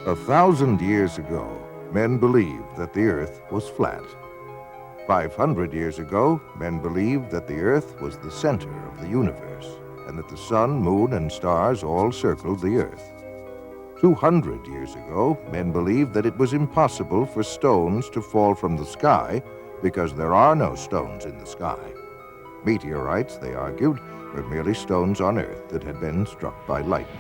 1,000 years ago, men believed that the Earth was flat. 500 years ago, men believed that the Earth was the center of the universe and that the sun, moon, and stars all circled the Earth. 200 years ago, men believed that it was impossible for stones to fall from the sky because there are no stones in the sky. Meteorites, they argued, were merely stones on Earth that had been struck by lightning.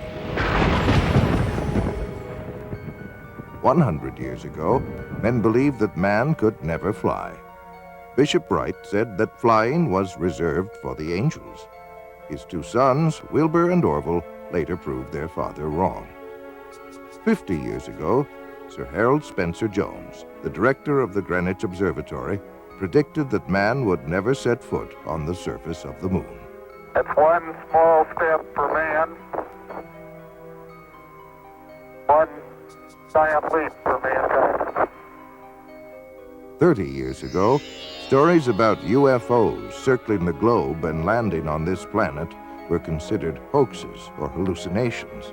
100 years ago, men believed that man could never fly. Bishop Wright said that flying was reserved for the angels. His two sons, Wilbur and Orville, later proved their father wrong. 50 years ago, Sir Harold Spencer Jones, the director of the Greenwich Observatory, predicted that man would never set foot on the surface of the moon. It's one small step for man, one giant leap for mankind. 30 years ago, stories about UFOs circling the globe and landing on this planet were considered hoaxes or hallucinations.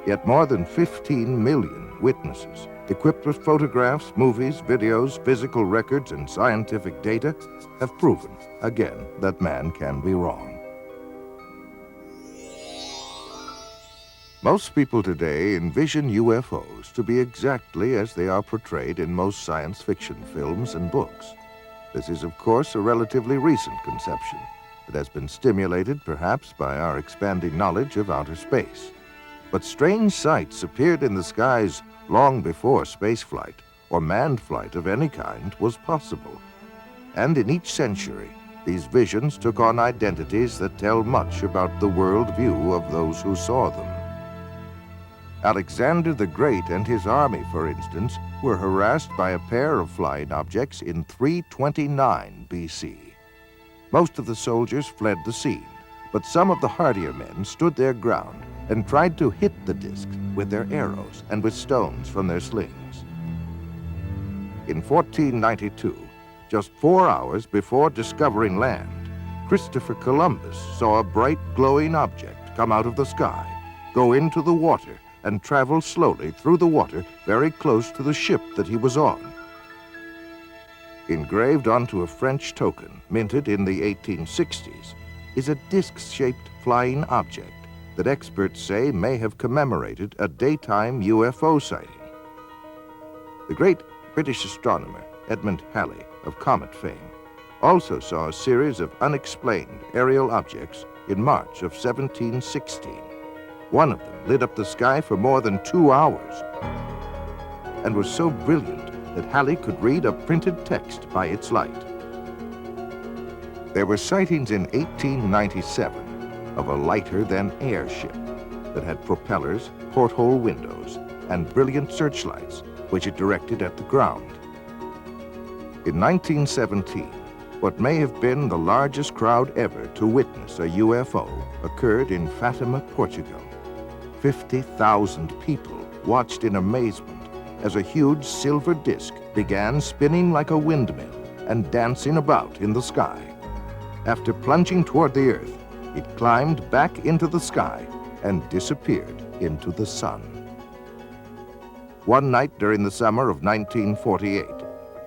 Yet more than 15 million witnesses, equipped with photographs, movies, videos, physical records, and scientific data, have proven again that man can be wrong. Most people today envision UFOs to be exactly as they are portrayed in most science fiction films and books. This is, of course, a relatively recent conception that has been stimulated perhaps by our expanding knowledge of outer space. But strange sights appeared in the skies long before spaceflight or manned flight of any kind was possible. And in each century, these visions took on identities that tell much about the worldview of those who saw them. Alexander the Great and his army, for instance, were harassed by a pair of flying objects in 329 BC. Most of the soldiers fled the scene, but some of the hardier men stood their ground and tried to hit the discs with their arrows and with stones from their slings. In 1492, just 4 hours before discovering land, Christopher Columbus saw a bright glowing object come out of the sky, go into the water, and travel slowly through the water very close to the ship that he was on. Engraved onto a French token minted in the 1860s is a disc-shaped flying object that experts say may have commemorated a daytime UFO sighting. The great British astronomer Edmund Halley of comet fame also saw a series of unexplained aerial objects in March of 1716. One of them lit up the sky for more than 2 hours and was so brilliant that Halley could read a printed text by its light. There were sightings in 1897 of a lighter-than-air ship that had propellers, porthole windows, and brilliant searchlights, which it directed at the ground. In 1917, what may have been the largest crowd ever to witness a UFO occurred in Fatima, Portugal. 50,000 people watched in amazement as a huge silver disc began spinning like a windmill and dancing about in the sky. After plunging toward the Earth, it climbed back into the sky and disappeared into the sun. One night during the summer of 1948,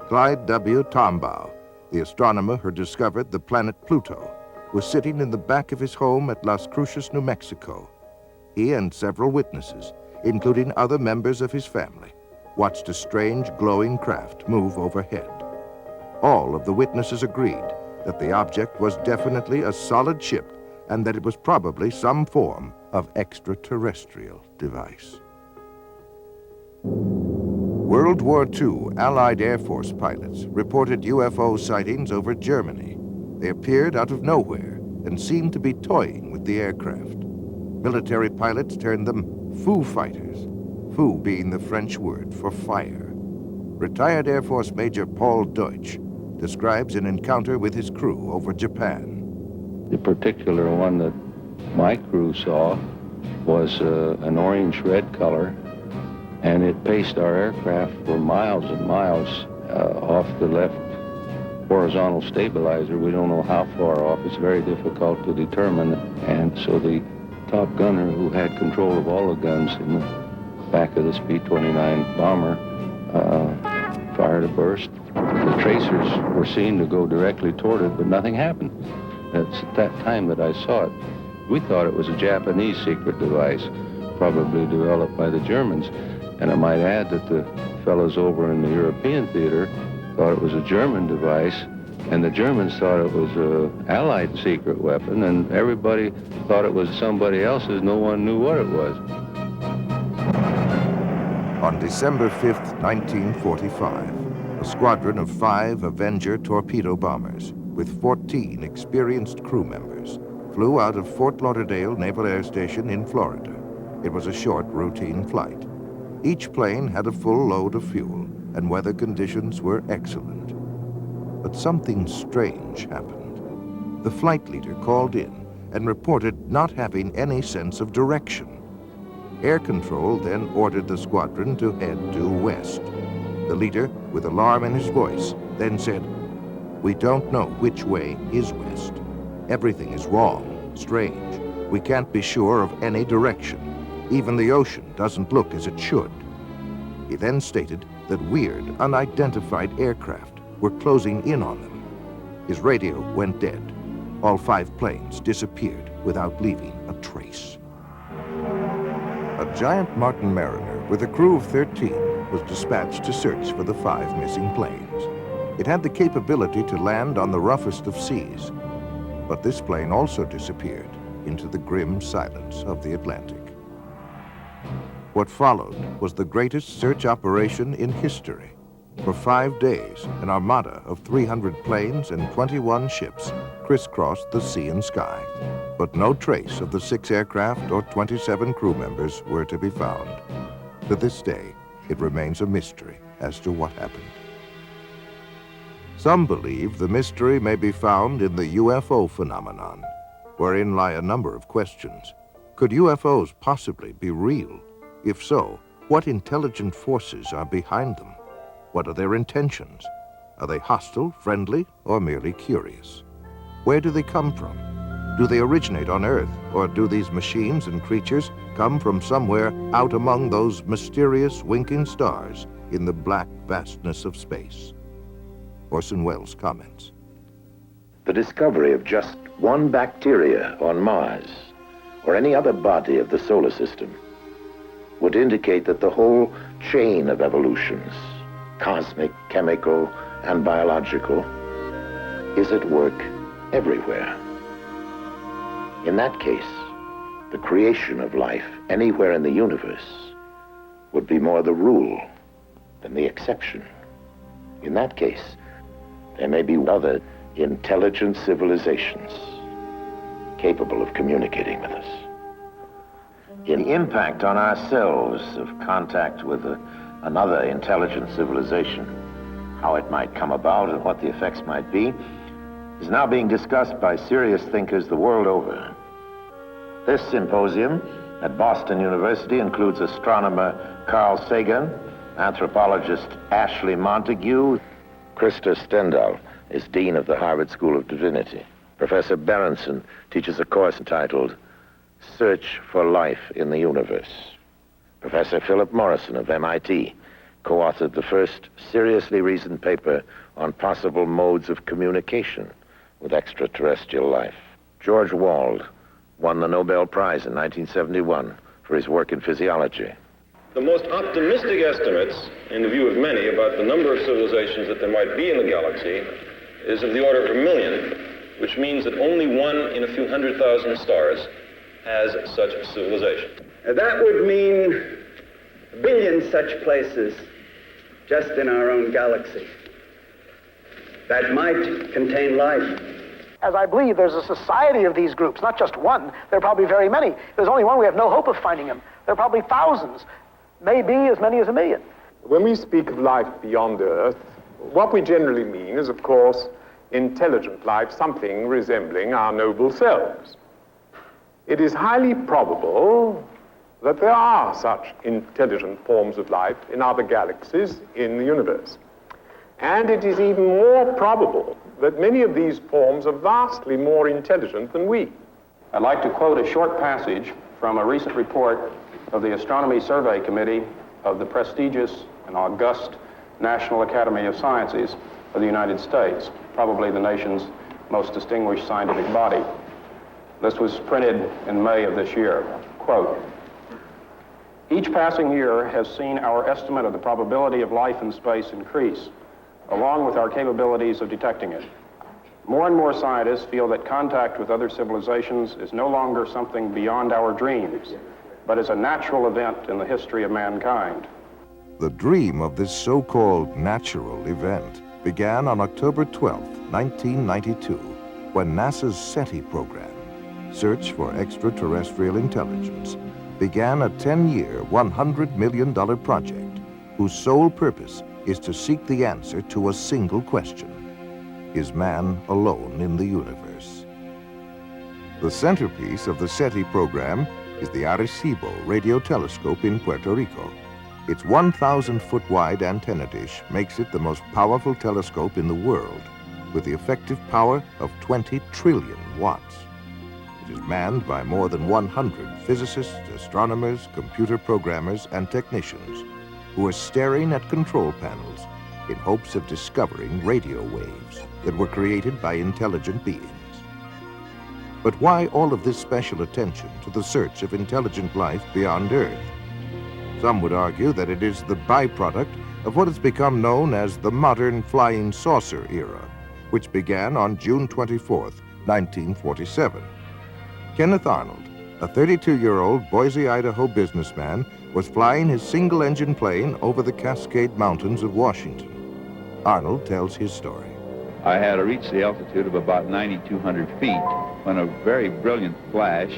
Clyde W. Tombaugh, the astronomer who discovered the planet Pluto, was sitting in the back of his home at Las Cruces, New Mexico. He and several witnesses, including other members of his family, watched a strange glowing craft move overhead. All of the witnesses agreed that the object was definitely a solid ship and that it was probably some form of extraterrestrial device. World War II Allied Air Force pilots reported UFO sightings over Germany. They appeared out of nowhere and seemed to be toying with the aircraft. Military pilots termed them Foo Fighters, Foo being the French word for fire. Retired Air Force Major Paul Deutsch describes an encounter with his crew over Japan. The particular one that my crew saw was an orange-red color, and it paced our aircraft for miles and miles off the left horizontal stabilizer. We don't know how far off. It's very difficult to determine. And so the top gunner, who had control of all the guns in the back of this B-29 bomber fired a burst. The tracers were seen to go directly toward it, but nothing happened. It's at that time that I saw it. We thought it was a Japanese secret device, probably developed by the Germans. And I might add that the fellows over in the European theater thought it was a German device, and the Germans thought it was an Allied secret weapon, and everybody thought it was somebody else's. No one knew what it was. On December 5th, 1945, a squadron of 5 Avenger torpedo bombers with 14 experienced crew members flew out of Fort Lauderdale Naval Air Station in Florida. It was a short, routine flight. Each plane had a full load of fuel, and weather conditions were excellent. But something strange happened. The flight leader called in and reported not having any sense of direction. Air Control then ordered the squadron to head due west. The leader, with alarm in his voice, then said, "We don't know which way is west. Everything is wrong, strange. We can't be sure of any direction. Even the ocean doesn't look as it should." He then stated that weird, unidentified aircraft were closing in on them. His radio went dead. All 5 planes disappeared without leaving a trace. A giant Martin Mariner with a crew of 13 was dispatched to search for the 5 missing planes. It had the capability to land on the roughest of seas, but this plane also disappeared into the grim silence of the Atlantic. What followed was the greatest search operation in history. For 5 days, an armada of 300 planes and 21 ships crisscrossed the sea and sky, but no trace of the 6 aircraft or 27 crew members were to be found. To this day, it remains a mystery as to what happened. Some believe the mystery may be found in the UFO phenomenon, wherein lie a number of questions. Could UFOs possibly be real? If so, what intelligent forces are behind them? What are their intentions? Are they hostile, friendly, or merely curious? Where do they come from? Do they originate on Earth, or do these machines and creatures come from somewhere out among those mysterious winking stars in the black vastness of space? Orson Welles comments. The discovery of just one bacteria on Mars, or any other body of the solar system, would indicate that the whole chain of evolutions, cosmic, chemical, and biological, is at work everywhere. In that case, the creation of life anywhere in the universe would be more the rule than the exception. In that case, there may be other intelligent civilizations capable of communicating with us. In the impact on ourselves of contact with another intelligent civilization, how it might come about and what the effects might be, is now being discussed by serious thinkers the world over. This symposium at Boston University includes astronomer Carl Sagan, anthropologist Ashley Montague. Krista Stendhal is Dean of the Harvard School of Divinity. Professor Berenson teaches a course entitled Search for Life in the Universe. Professor Philip Morrison of MIT co-authored the first seriously reasoned paper on possible modes of communication with extraterrestrial life. George Wald won the Nobel Prize in 1971 for his work in physiology. The most optimistic estimates, in the view of many, about the number of civilizations that there might be in the galaxy is of the order of 1 million, which means that only 1 in a few 100,000 stars has such a civilization. That would mean a billion such places just in our own galaxy that might contain life. As I believe there's a society of these groups, not just one. There are probably very many. If there's only one, we have no hope of finding them. There are probably thousands, maybe as many as 1 million. When we speak of life beyond Earth, what we generally mean is, of course, intelligent life, something resembling our noble selves. It is highly probable that there are such intelligent forms of life in other galaxies in the universe. And it is even more probable that many of these forms are vastly more intelligent than we. I'd like to quote a short passage from a recent report of the Astronomy Survey Committee of the prestigious and august National Academy of Sciences of the United States, probably the nation's most distinguished scientific body. This was printed in May of this year. Quote, "Each passing year has seen our estimate of the probability of life in space increase, along with our capabilities of detecting it. More and more scientists feel that contact with other civilizations is no longer something beyond our dreams, but is a natural event in the history of mankind." The dream of this so-called natural event began on October 12, 1992, when NASA's SETI program, Search for Extraterrestrial Intelligence, began a 10-year, $100 million project whose sole purpose is to seek the answer to a single question: is man alone in the universe? The centerpiece of the SETI program is the Arecibo radio telescope in Puerto Rico. Its 1,000-foot-wide antenna dish makes it the most powerful telescope in the world, with the effective power of 20 trillion watts. It is manned by more than 100 physicists, astronomers, computer programmers, and technicians who are staring at control panels in hopes of discovering radio waves that were created by intelligent beings. But why all of this special attention to the search of intelligent life beyond Earth? Some would argue that it is the byproduct of what has become known as the modern flying saucer era, which began on June 24, 1947. Kenneth Arnold, a 32-year-old Boise, Idaho businessman, was flying his single-engine plane over the Cascade Mountains of Washington. Arnold tells his story. I had reached the altitude of about 9,200 feet when a very brilliant flash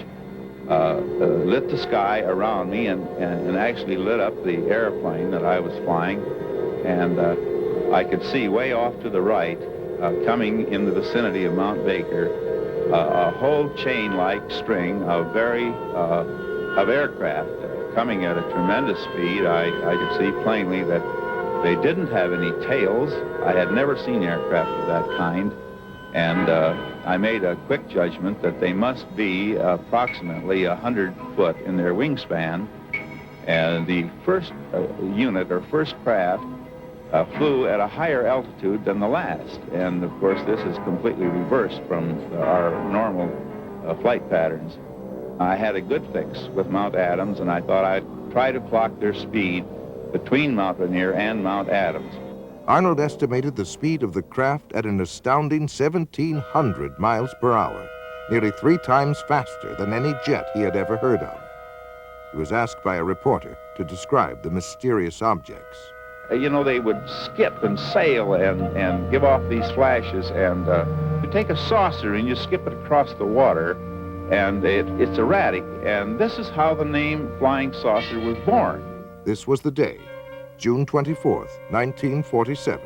lit the sky around me and actually lit up the airplane that I was flying. And I could see way off to the right, coming in the vicinity of Mount Baker, a whole chain-like string of aircraft coming at a tremendous speed. I could see plainly that they didn't have any tails. I had never seen aircraft of that kind. And I made a quick judgment that they must be approximately 100 foot in their wingspan. And the first unit or first craft flew at a higher altitude than the last. And of course, this is completely reversed from our normal flight patterns. I had a good fix with Mount Adams, and I thought I'd try to clock their speed between Mount Rainier and Mount Adams. Arnold estimated the speed of the craft at an astounding 1,700 miles per hour, nearly 3 times faster than any jet he had ever heard of. He was asked by a reporter to describe the mysterious objects. You know, they would skip and sail and give off these flashes, and you take a saucer and you skip it across the water, and it's erratic, and this is how the name Flying Saucer was born. This was the day, June 24th, 1947,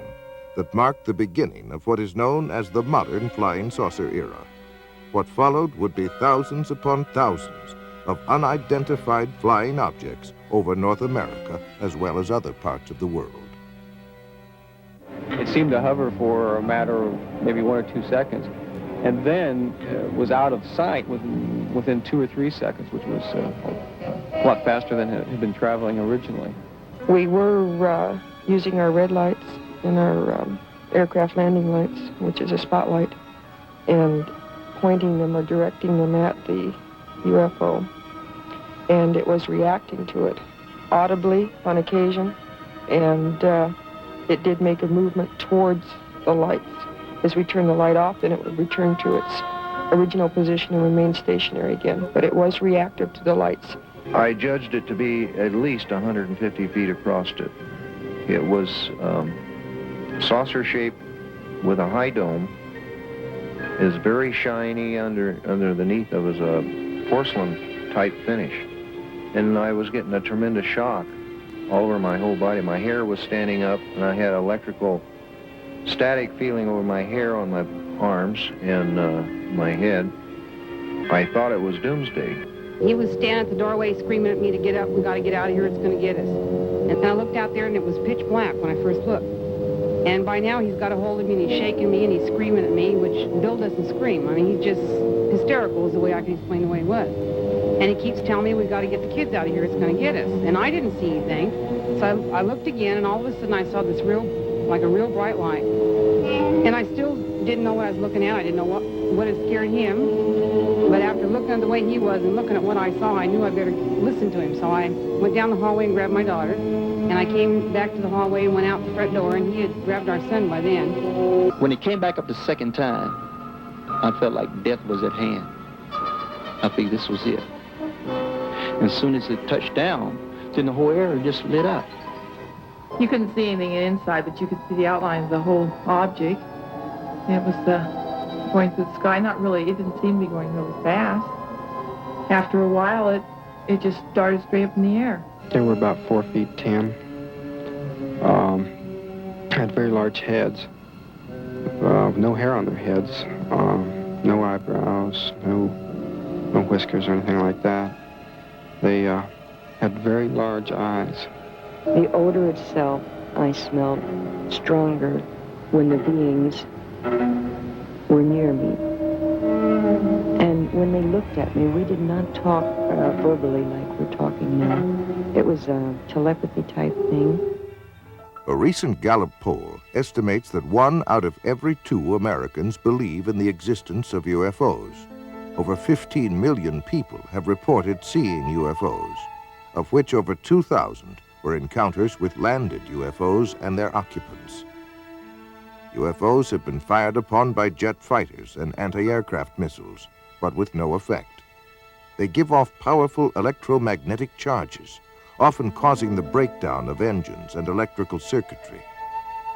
that marked the beginning of what is known as the modern flying saucer era. What followed would be thousands upon thousands of unidentified flying objects over North America as well as other parts of the world. It seemed to hover for a matter of maybe 1 or 2 seconds, and then was out of sight within 2 or 3 seconds, which was a lot faster than it had been traveling originally. We were using our red lights and our aircraft landing lights, which is a spotlight, and pointing them or directing them at the UFO. And it was reacting to it audibly on occasion, and it did make a movement towards the lights. As we turned the light off, then it would return to its original position and remain stationary again, but it was reactive to the lights. I judged it to be at least 150 feet across it. It was saucer-shaped with a high dome. It was very shiny underneath. It was a porcelain-type finish. And I was getting a tremendous shock all over my whole body. My hair was standing up, and I had electrical static feeling over my hair on my arms and my head. I thought it was doomsday. He was standing at the doorway screaming at me to get up. We got to get out of here. It's going to get us. And I looked out there, and it was pitch black when I first looked. And by now, he's got a hold of me, and he's shaking me, and he's screaming at me, which Bill doesn't scream. I mean, he's just hysterical is the way I can explain the way he was. And he keeps telling me, we got to get the kids out of here, it's going to get us. And I didn't see anything. So I looked again, and all of a sudden I saw this like a real bright light. And I still didn't know what I was looking at. I didn't know what had scared him. But after looking at the way he was and looking at what I saw, I knew I better listen to him. So I went down the hallway and grabbed my daughter. And I came back to the hallway and went out the front door, and he had grabbed our son by then. When he came back up the second time, I felt like death was at hand. I figured this was it. And as soon as it touched down, then the whole area just lit up. You couldn't see anything inside, but you could see the outline of the whole object. It was going through the sky. Not really, it didn't seem to be going really fast. After a while, it just started straight up in the air. They were about 4 feet 10. Had very large heads. No hair on their heads. No eyebrows. No whiskers or anything like that. They had very large eyes. The odor itself, I smelled stronger when the beings were near me. And when they looked at me, we did not talk verbally like we're talking now. It was a telepathy type thing. A recent Gallup poll estimates that 1 out of every 2 Americans believe in the existence of UFOs. Over 15 million people have reported seeing UFOs, of which over 2,000 were encounters with landed UFOs and their occupants. UFOs have been fired upon by jet fighters and anti-aircraft missiles, but with no effect. They give off powerful electromagnetic charges, often causing the breakdown of engines and electrical circuitry.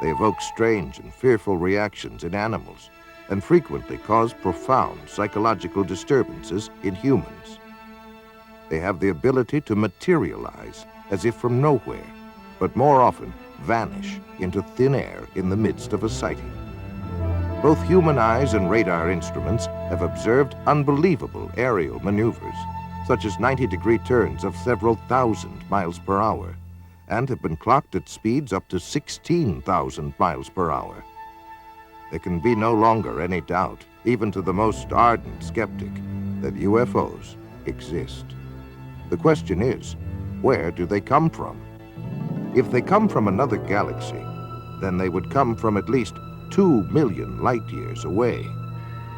They evoke strange and fearful reactions in animals and frequently cause profound psychological disturbances in humans. They have the ability to materialize as if from nowhere, but more often vanish into thin air in the midst of a sighting. Both human eyes and radar instruments have observed unbelievable aerial maneuvers, such as 90-degree turns of several thousand miles per hour, and have been clocked at speeds up to 16,000 miles per hour. There can be no longer any doubt, even to the most ardent skeptic, that UFOs exist. The question is, where do they come from? If they come from another galaxy, then they would come from at least 2 million light years away.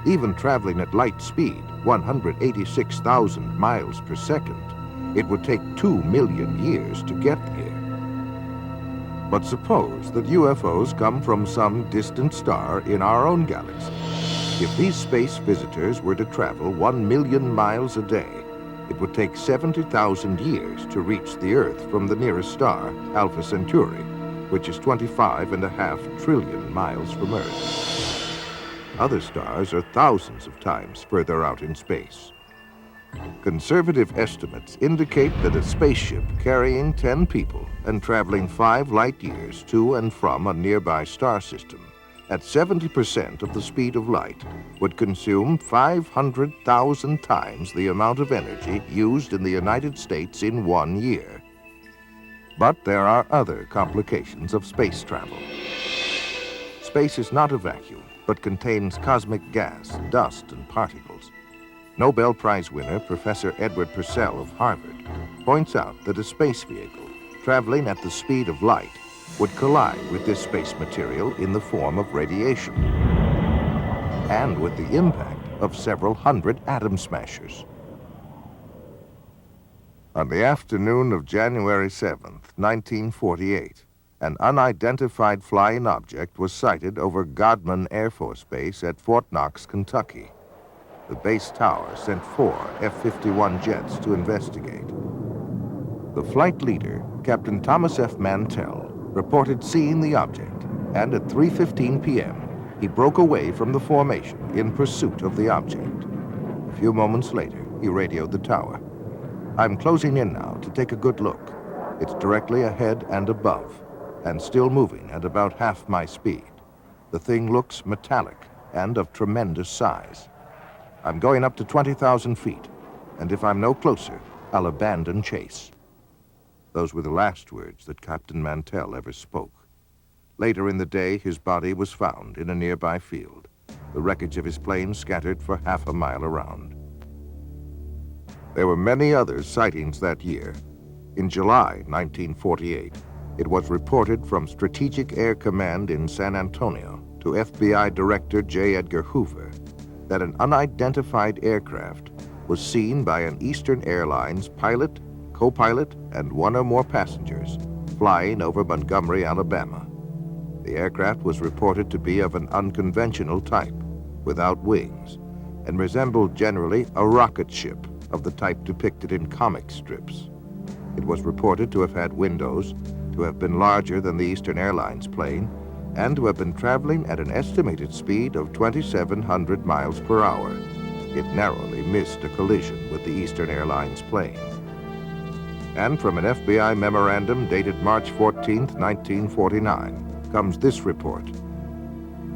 Even traveling at light speed, 186,000 miles per second, it would take 2 million years to get there. But suppose that UFOs come from some distant star in our own galaxy. If these space visitors were to travel 1 million miles a day, it would take 70,000 years to reach the Earth from the nearest star, Alpha Centauri, which is 25.5 trillion miles from Earth. Other stars are thousands of times further out in space. Conservative estimates indicate that a spaceship carrying 10 people and traveling 5 light years to and from a nearby star system at 70% of the speed of light would consume 500,000 times the amount of energy used in the United States in 1 year. But there are other complications of space travel. Space is not a vacuum, but contains cosmic gas, dust, and particles. Nobel Prize winner Professor Edward Purcell of Harvard points out that a space vehicle traveling at the speed of light would collide with this space material in the form of radiation and with the impact of several hundred atom smashers. On the afternoon of January 7th, 1948, an unidentified flying object was sighted over Godman Air Force Base at Fort Knox, Kentucky. The base tower sent 4 F-51 jets to investigate. The flight leader, Captain Thomas F. Mantell, reported seeing the object, and at 3:15 p.m., he broke away from the formation in pursuit of the object. A few moments later, he radioed the tower. "I'm closing in now to take a good look. It's directly ahead and above, and still moving at about half my speed. The thing looks metallic and of tremendous size. I'm going up to 20,000 feet, and if I'm no closer, I'll abandon chase." Those were the last words that Captain Mantell ever spoke. Later in the day, his body was found in a nearby field, the wreckage of his plane scattered for half a mile around. There were many other sightings that year. In July 1948, it was reported from Strategic Air Command in San Antonio to FBI Director J. Edgar Hoover that an unidentified aircraft was seen by an Eastern Airlines pilot, co-pilot, and one or more passengers flying over Montgomery, Alabama. The aircraft was reported to be of an unconventional type, without wings, and resembled generally a rocket ship of the type depicted in comic strips. It was reported to have had windows, to have been larger than the Eastern Airlines plane, and to have been traveling at an estimated speed of 2,700 miles per hour. It narrowly missed a collision with the Eastern Airlines plane. And from an FBI memorandum dated March 14, 1949, comes this report.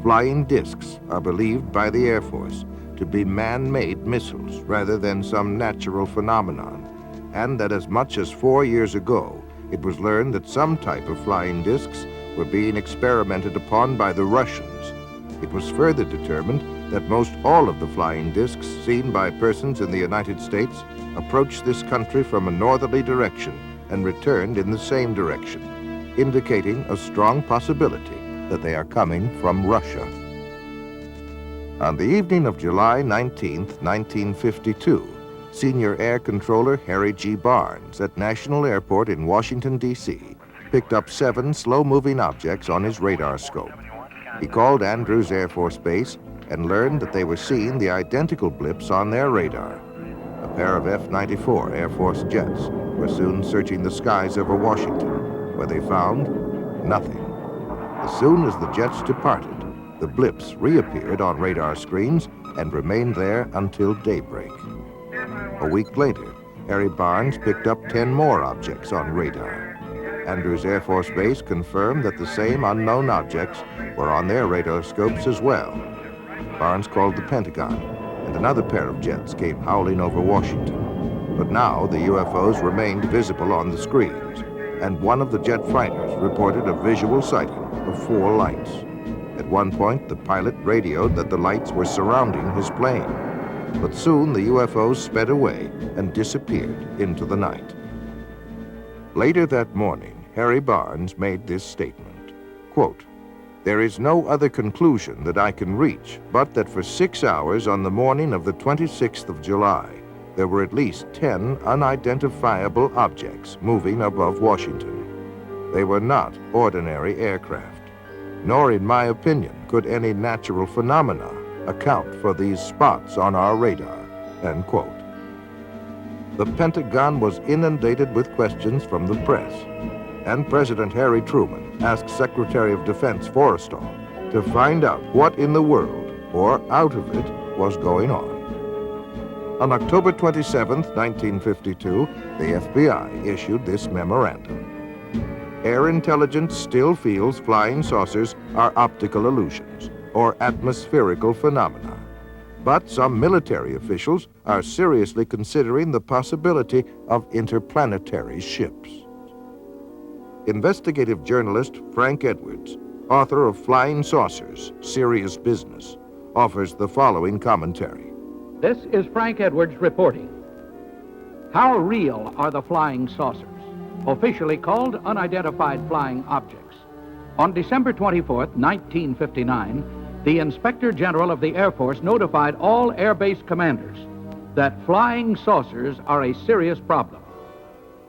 Flying discs are believed by the Air Force to be man-made missiles rather than some natural phenomenon, and that as much as 4 years ago, it was learned that some type of flying discs were being experimented upon by the Russians. It was further determined that most all of the flying discs seen by persons in the United States approached this country from a northerly direction and returned in the same direction, indicating a strong possibility that they are coming from Russia. On the evening of July 19, 1952, Senior Air Controller Harry G. Barnes at National Airport in Washington, D.C., picked up 7 slow-moving objects on his radar scope. He called Andrews Air Force Base and learned that they were seeing the identical blips on their radar. A pair of F-94 Air Force jets were soon searching the skies over Washington, where they found nothing. As soon as the jets departed, the blips reappeared on radar screens and remained there until daybreak. A week later, Harry Barnes picked up 10 more objects on radar. Andrews Air Force Base confirmed that the same unknown objects were on their radar scopes as well. Barnes called the Pentagon, and another pair of jets came howling over Washington. But now the UFOs remained visible on the screens, and one of the jet fighters reported a visual sighting of 4 lights. At one point, the pilot radioed that the lights were surrounding his plane. But soon the UFOs sped away and disappeared into the night. Later that morning, Harry Barnes made this statement, quote, "There is no other conclusion that I can reach but that for 6 hours on the morning of the 26th of July, there were at least 10 unidentifiable objects moving above Washington. They were not ordinary aircraft, nor in my opinion could any natural phenomena account for these spots on our radar," end quote. The Pentagon was inundated with questions from the press, and President Harry Truman asked Secretary of Defense Forrestal to find out what in the world, or out of it, was going on. On October 27, 1952, the FBI issued this memorandum. Air intelligence still feels flying saucers are optical illusions or atmospherical phenomena. But some military officials are seriously considering the possibility of interplanetary ships. Investigative journalist Frank Edwards, author of Flying Saucers, Serious Business, offers the following commentary. This is Frank Edwards reporting. How real are the flying saucers, officially called unidentified flying objects? On December 24, 1959, the Inspector General of the Air Force notified all Air Base commanders that flying saucers are a serious problem.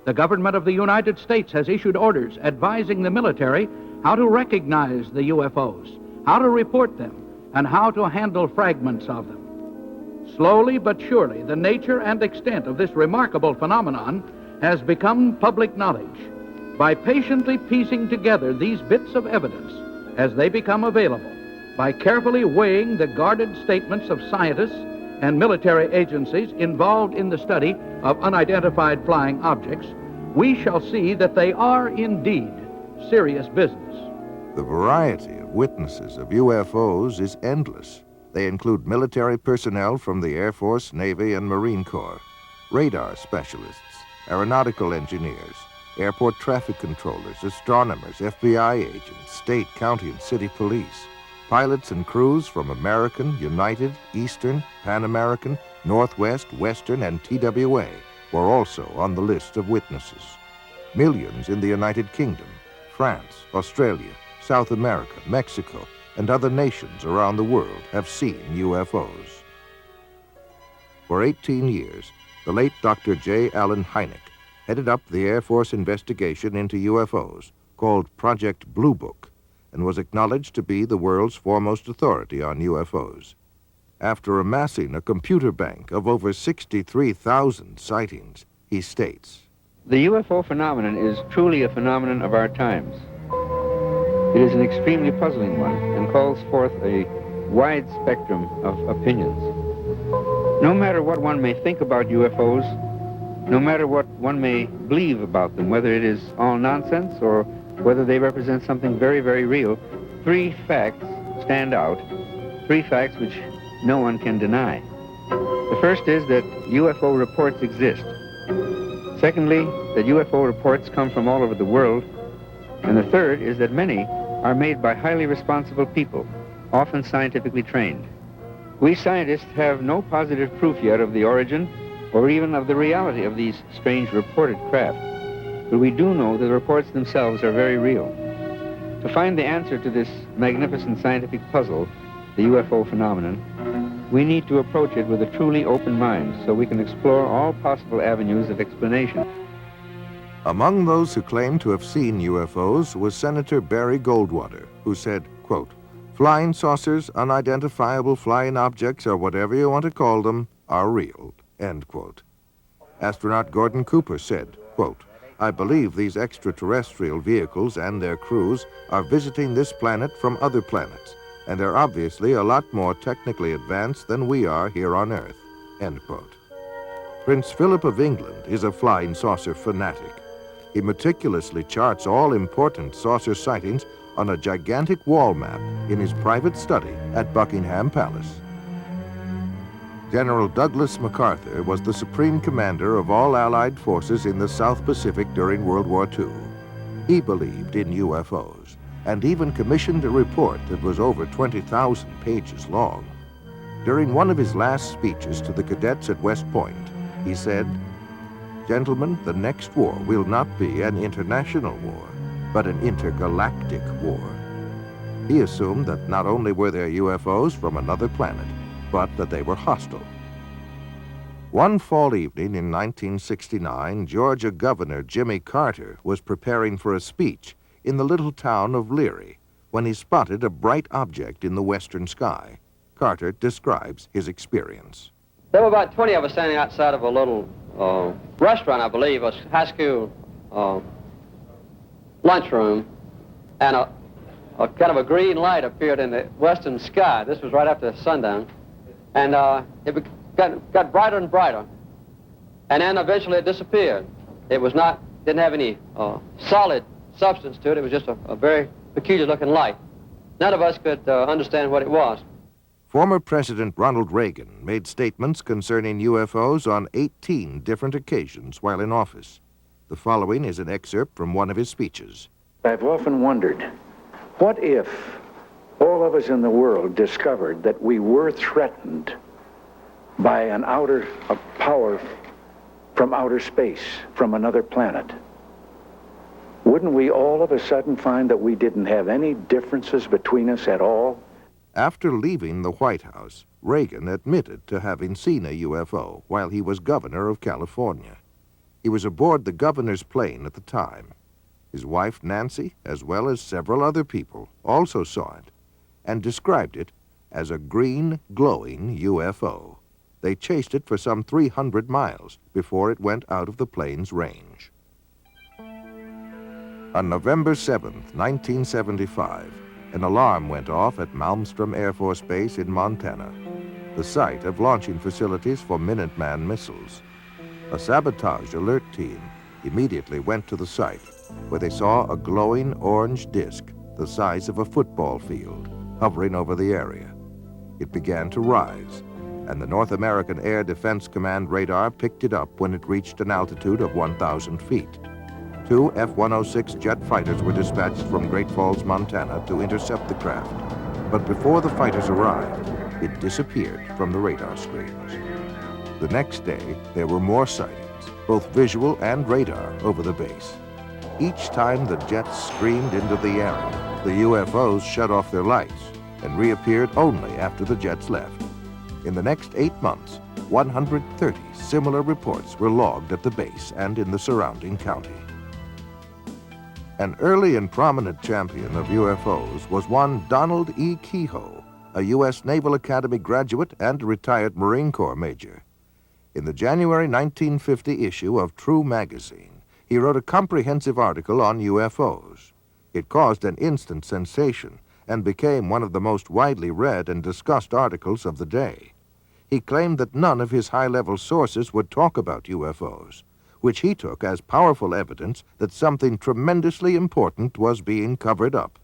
The government of the United States has issued orders advising the military how to recognize the UFOs, how to report them, and how to handle fragments of them. Slowly but surely, the nature and extent of this remarkable phenomenon has become public knowledge. By patiently piecing together these bits of evidence as they become available, by carefully weighing the guarded statements of scientists and military agencies involved in the study of unidentified flying objects, we shall see that they are indeed serious business. The variety of witnesses of UFOs is endless. They include military personnel from the Air Force, Navy, and Marine Corps, radar specialists, aeronautical engineers, airport traffic controllers, astronomers, FBI agents, state, county, and city police, pilots and crews from American, United, Eastern, Pan American, Northwest, Western, and TWA were also on the list of witnesses. Millions in the United Kingdom, France, Australia, South America, Mexico, and other nations around the world have seen UFOs. For 18 years, the late Dr. J. Allen Hynek headed up the Air Force investigation into UFOs, called Project Blue Book, and was acknowledged to be the world's foremost authority on UFOs. After amassing a computer bank of over 63,000 sightings, he states, "The UFO phenomenon is truly a phenomenon of our times. It is an extremely puzzling one and calls forth a wide spectrum of opinions. No matter what one may think about UFOs, no matter what one may believe about them, whether it is all nonsense or whether they represent something very, very real, three facts stand out, three facts which no one can deny. The first is that UFO reports exist. Secondly, that UFO reports come from all over the world. And the third is that many are made by highly responsible people, often scientifically trained. We scientists have no positive proof yet of the origin or even of the reality of these strange reported craft, but we do know that the reports themselves are very real. To find the answer to this magnificent scientific puzzle, the UFO phenomenon, we need to approach it with a truly open mind so we can explore all possible avenues of explanation." Among those who claimed to have seen UFOs was Senator Barry Goldwater, who said, quote, "Flying saucers, unidentifiable flying objects, or whatever you want to call them, are real," end quote. Astronaut Gordon Cooper said, quote, "I believe these extraterrestrial vehicles and their crews are visiting this planet from other planets, and they're obviously a lot more technically advanced than we are here on Earth," end quote. Prince Philip of England is a flying saucer fanatic. He meticulously charts all important saucer sightings on a gigantic wall map in his private study at Buckingham Palace. General Douglas MacArthur was the supreme commander of all Allied forces in the South Pacific during World War II. He believed in UFOs and even commissioned a report that was over 20,000 pages long. During one of his last speeches to the cadets at West Point, he said, "Gentlemen, the next war will not be an international war, but an intergalactic war." He assumed that not only were there UFOs from another planet, but that they were hostile. One fall evening in 1969, Georgia Governor Jimmy Carter was preparing for a speech in the little town of Leary when he spotted a bright object in the western sky. Carter describes his experience. There were about 20 of us standing outside of a little restaurant, I believe, a high school lunchroom, and a kind of a green light appeared in the western sky. This was right after sundown, and it got brighter and brighter, and then eventually it disappeared. It was not, didn't have any solid substance to it. It was just a very peculiar looking light. None of us could understand what it was. Former President Ronald Reagan made statements concerning UFOs on 18 different occasions while in office. The following is an excerpt from one of his speeches. "I've often wondered, what if all of us in the world discovered that we were threatened by a power from outer space, from another planet? Wouldn't we all of a sudden find that we didn't have any differences between us at all?" After leaving the White House, Reagan admitted to having seen a UFO while he was governor of California. He was aboard the governor's plane at the time. His wife, Nancy, as well as several other people, also saw it and described it as a green, glowing UFO. They chased it for some 300 miles before it went out of the plane's range. On November 7th, 1975, an alarm went off at Malmstrom Air Force Base in Montana, the site of launching facilities for Minuteman missiles. A sabotage alert team immediately went to the site, where they saw a glowing orange disk the size of a football field hovering over the area. It began to rise, and the North American Air Defense Command radar picked it up when it reached an altitude of 1,000 feet. 2 F-106 jet fighters were dispatched from Great Falls, Montana to intercept the craft. But before the fighters arrived, it disappeared from the radar screens. The next day, there were more sightings, both visual and radar, over the base. Each time the jets screamed into the area, the UFOs shut off their lights and reappeared only after the jets left. In the next 8 months, 130 similar reports were logged at the base and in the surrounding county. An early and prominent champion of UFOs was one Donald E. Kehoe, a U.S. Naval Academy graduate and retired Marine Corps major. In the January 1950 issue of True magazine, he wrote a comprehensive article on UFOs. It caused an instant sensation and became one of the most widely read and discussed articles of the day. He claimed that none of his high-level sources would talk about UFOs, which he took as powerful evidence that something tremendously important was being covered up.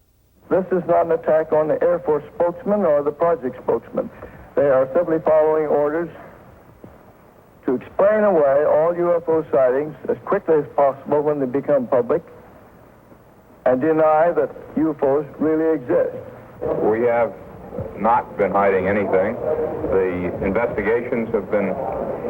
This is not an attack on the Air Force spokesman or the project spokesman. They are simply following orders to explain away all UFO sightings as quickly as possible when they become public and deny that UFOs really exist. We have not been hiding anything. The investigations have been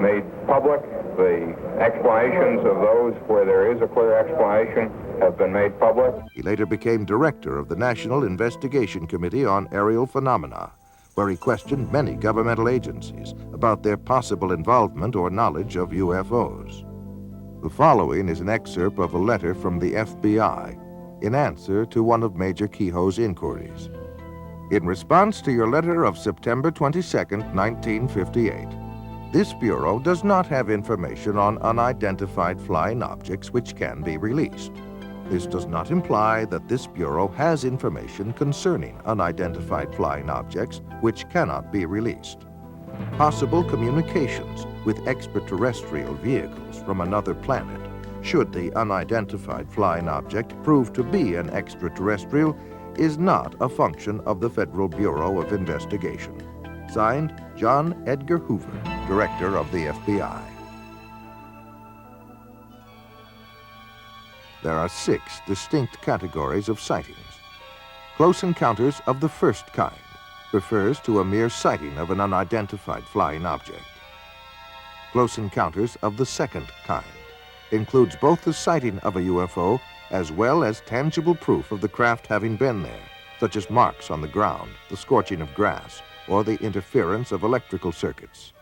made public. The explanations of those where there is a clear explanation have been made public. He later became director of the National Investigation Committee on Aerial Phenomena, where he questioned many governmental agencies about their possible involvement or knowledge of UFOs. The following is an excerpt of a letter from the FBI in answer to one of Major Kehoe's inquiries. In response to your letter of September 22, 1958, this Bureau does not have information on unidentified flying objects which can be released. This does not imply that this Bureau has information concerning unidentified flying objects which cannot be released. Possible communications with extraterrestrial vehicles from another planet, should the unidentified flying object prove to be an extraterrestrial, is not a function of the Federal Bureau of Investigation. Signed, John Edgar Hoover, Director of the FBI. There are 6 distinct categories of sightings. Close encounters of the first kind refers to a mere sighting of an unidentified flying object. Close encounters of the second kind includes both the sighting of a UFO as well as tangible proof of the craft having been there, such as marks on the ground, the scorching of grass, or the interference of electrical circuits.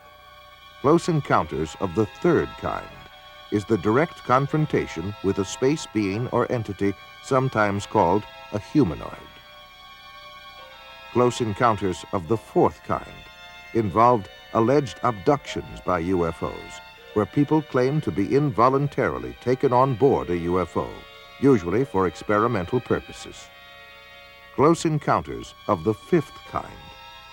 Close encounters of the third kind is the direct confrontation with a space being or entity sometimes called a humanoid. Close encounters of the fourth kind involved alleged abductions by UFOs, where people claim to be involuntarily taken on board a UFO, usually for experimental purposes. Close encounters of the fifth kind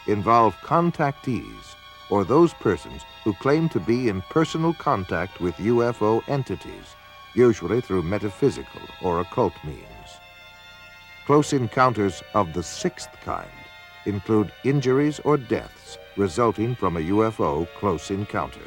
involve contactees, or those persons who claim to be in personal contact with UFO entities, usually through metaphysical or occult means. Close encounters of the sixth kind include injuries or deaths resulting from a UFO close encounter.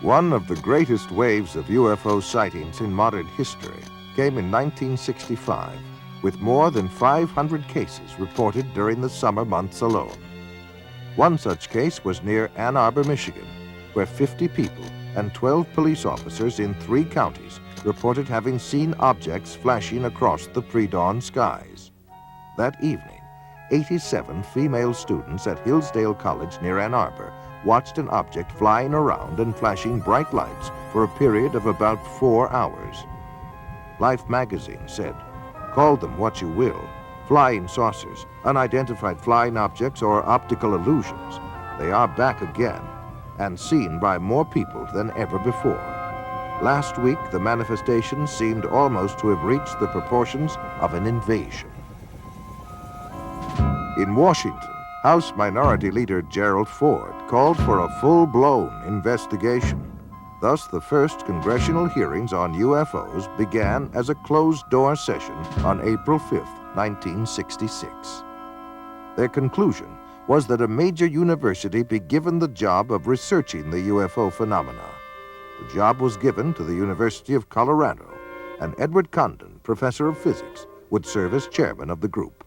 One of the greatest waves of UFO sightings in modern history came in 1965, with more than 500 cases reported during the summer months alone. One such case was near Ann Arbor, Michigan, where 50 people and 12 police officers in 3 counties reported having seen objects flashing across the pre-dawn skies. That evening, 87 female students at Hillsdale College near Ann Arbor watched an object flying around and flashing bright lights for a period of about 4 hours. Life magazine said, "Call them what you will, flying saucers, unidentified flying objects, or optical illusions, they are back again and seen by more people than ever before." Last week, the manifestation seemed almost to have reached the proportions of an invasion. In Washington, House Minority Leader Gerald Ford called for a full-blown investigation. Thus, the first congressional hearings on UFOs began as a closed-door session on April 5, 1966. Their conclusion was that a major university be given the job of researching the UFO phenomena. The job was given to the University of Colorado, and Edward Condon, professor of physics, would serve as chairman of the group.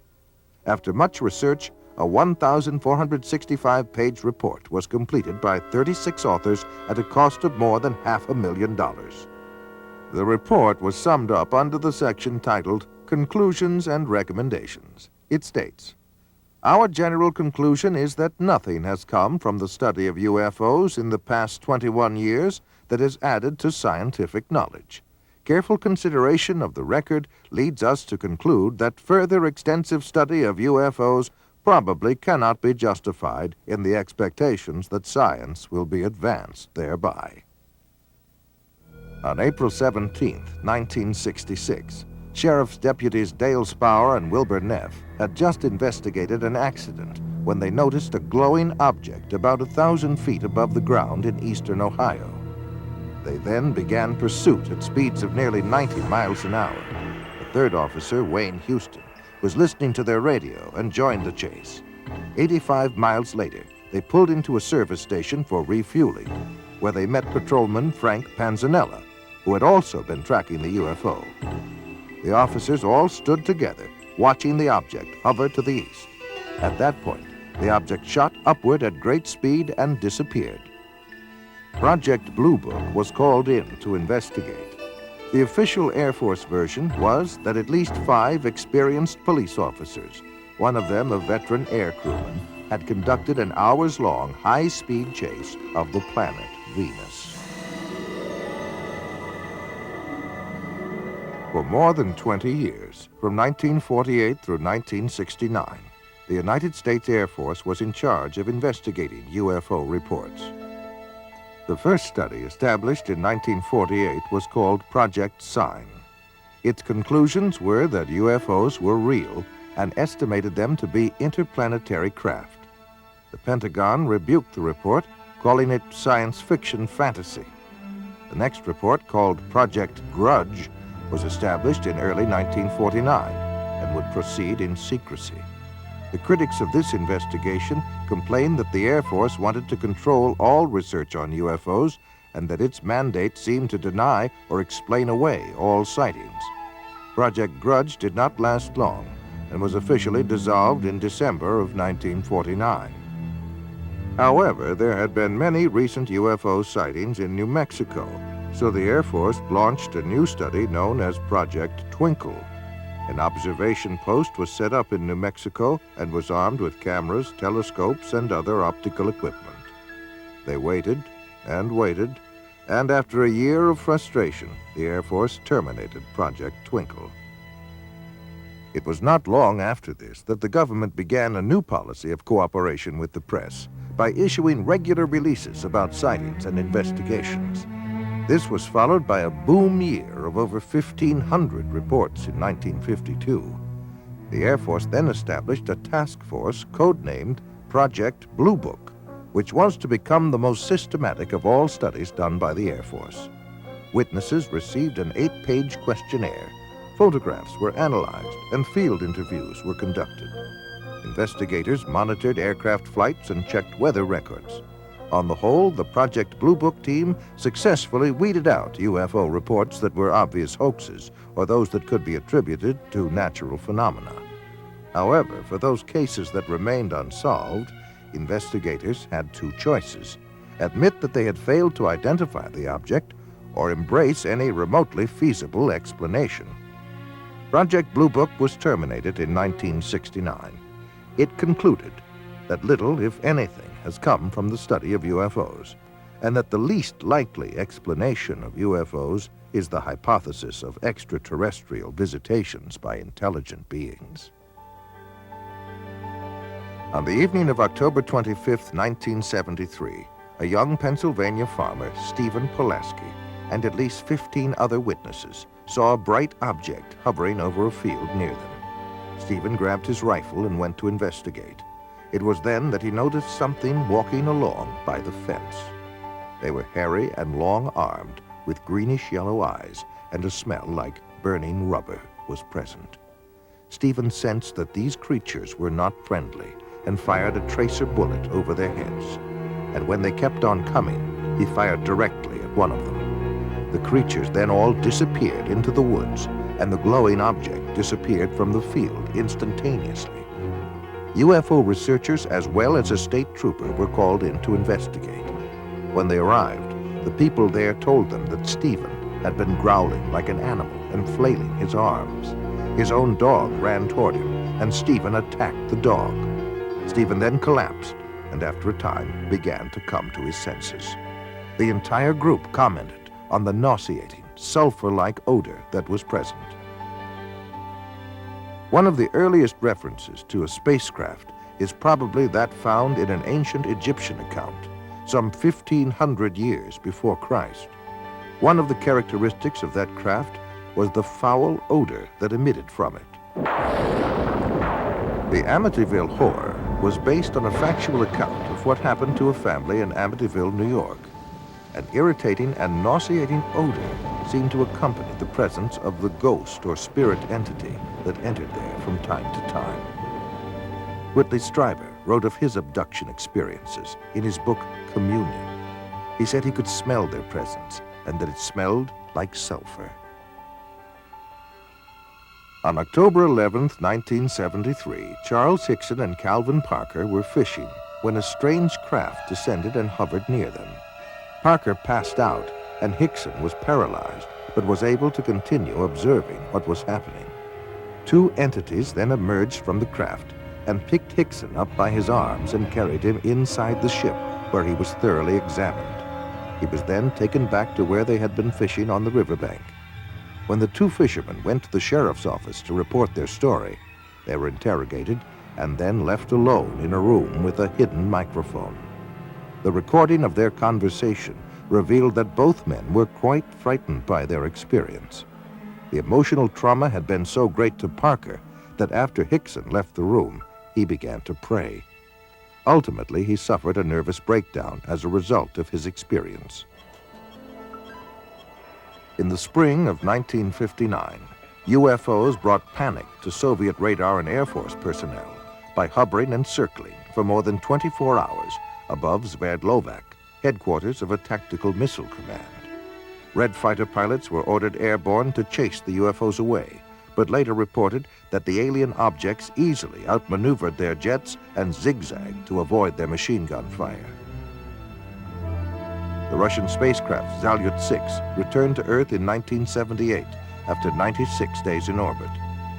After much research, a 1,465-page report was completed by 36 authors at a cost of more than $500,000. The report was summed up under the section titled Conclusions and Recommendations. It states, "Our general conclusion is that nothing has come from the study of UFOs in the past 21 years that has added to scientific knowledge. Careful consideration of the record leads us to conclude that further extensive study of UFOs probably cannot be justified in the expectations that science will be advanced thereby." On April 17, 1966, Sheriff's Deputies Dale Spower and Wilbur Neff had just investigated an accident when they noticed a glowing object about 1,000 feet above the ground in eastern Ohio. They then began pursuit at speeds of nearly 90 miles an hour. The third officer, Wayne Houston, was listening to their radio and joined the chase. 85 miles later, they pulled into a service station for refueling, where they met patrolman Frank Panzanella, who had also been tracking the UFO. The officers all stood together, watching the object hover to the east. At that point, the object shot upward at great speed and disappeared. Project Blue Book was called in to investigate. The official Air Force version was that at least 5 experienced police officers, one of them a veteran air crewman, had conducted an hours-long high-speed chase of the planet Venus. For more than 20 years, from 1948 through 1969, the United States Air Force was in charge of investigating UFO reports. The first study, established in 1948, was called Project Sign. Its conclusions were that UFOs were real and estimated them to be interplanetary craft. The Pentagon rebuked the report, calling it science fiction fantasy. The next report, called Project Grudge, was established in early 1949 and would proceed in secrecy. The critics of this investigation complained that the Air Force wanted to control all research on UFOs and that its mandate seemed to deny or explain away all sightings. Project Grudge did not last long and was officially dissolved in December of 1949. However, there had been many recent UFO sightings in New Mexico, so the Air Force launched a new study known as Project Twinkle. An observation post was set up in New Mexico and was armed with cameras, telescopes, and other optical equipment. They waited and waited, and after a year of frustration, the Air Force terminated Project Twinkle. It was not long after this that the government began a new policy of cooperation with the press by issuing regular releases about sightings and investigations. This was followed by a boom year of over 1,500 reports in 1952. The Air Force then established a task force codenamed Project Blue Book, which was to become the most systematic of all studies done by the Air Force. Witnesses received an 8-page questionnaire, photographs were analyzed, and field interviews were conducted. Investigators monitored aircraft flights and checked weather records. On the whole, the Project Blue Book team successfully weeded out UFO reports that were obvious hoaxes or those that could be attributed to natural phenomena. However, for those cases that remained unsolved, investigators had 2 choices: admit that they had failed to identify the object or embrace any remotely feasible explanation. Project Blue Book was terminated in 1969. It concluded that little, if anything, has come from the study of UFOs, and that the least likely explanation of UFOs is the hypothesis of extraterrestrial visitations by intelligent beings. On the evening of October 25, 1973, a young Pennsylvania farmer, Stephen Pulaski, and at least 15 other witnesses saw a bright object hovering over a field near them. Stephen grabbed his rifle and went to investigate. It was then that he noticed something walking along by the fence. They were hairy and long-armed, with greenish-yellow eyes, and a smell like burning rubber was present. Stephen sensed that these creatures were not friendly and fired a tracer bullet over their heads. And when they kept on coming, he fired directly at one of them. The creatures then all disappeared into the woods, and the glowing object disappeared from the field instantaneously. UFO researchers as well as a state trooper were called in to investigate. When they arrived, the people there told them that Stephen had been growling like an animal and flailing his arms. His own dog ran toward him, and Stephen attacked the dog. Stephen then collapsed, and after a time began to come to his senses. The entire group commented on the nauseating, sulfur-like odor that was present. One of the earliest references to a spacecraft is probably that found in an ancient Egyptian account, some 1,500 years before Christ. One of the characteristics of that craft was the foul odor that emitted from it. The Amityville Horror was based on a factual account of what happened to a family in Amityville, New York. An irritating and nauseating odor seemed to accompany the presence of the ghost or spirit entity that entered there from time to time. Whitley Strieber wrote of his abduction experiences in his book, Communion. He said he could smell their presence and that it smelled like sulfur. On October 11th, 1973, Charles Hickson and Calvin Parker were fishing when a strange craft descended and hovered near them. Parker passed out, and Hickson was paralyzed, but was able to continue observing what was happening. Two entities then emerged from the craft and picked Hickson up by his arms and carried him inside the ship, where he was thoroughly examined. He was then taken back to where they had been fishing on the riverbank. When the two fishermen went to the sheriff's office to report their story, they were interrogated and then left alone in a room with a hidden microphone. The recording of their conversation revealed that both men were quite frightened by their experience. The emotional trauma had been so great to Parker that after Hickson left the room, he began to pray. Ultimately, he suffered a nervous breakdown as a result of his experience. In the spring of 1959, UFOs brought panic to Soviet radar and Air Force personnel by hovering and circling for more than 24 hours above Sverdlovsk, headquarters of a tactical missile command. Red fighter pilots were ordered airborne to chase the UFOs away, but later reported that the alien objects easily outmaneuvered their jets and zigzagged to avoid their machine gun fire. The Russian spacecraft Salyut-6 returned to Earth in 1978 after 96 days in orbit.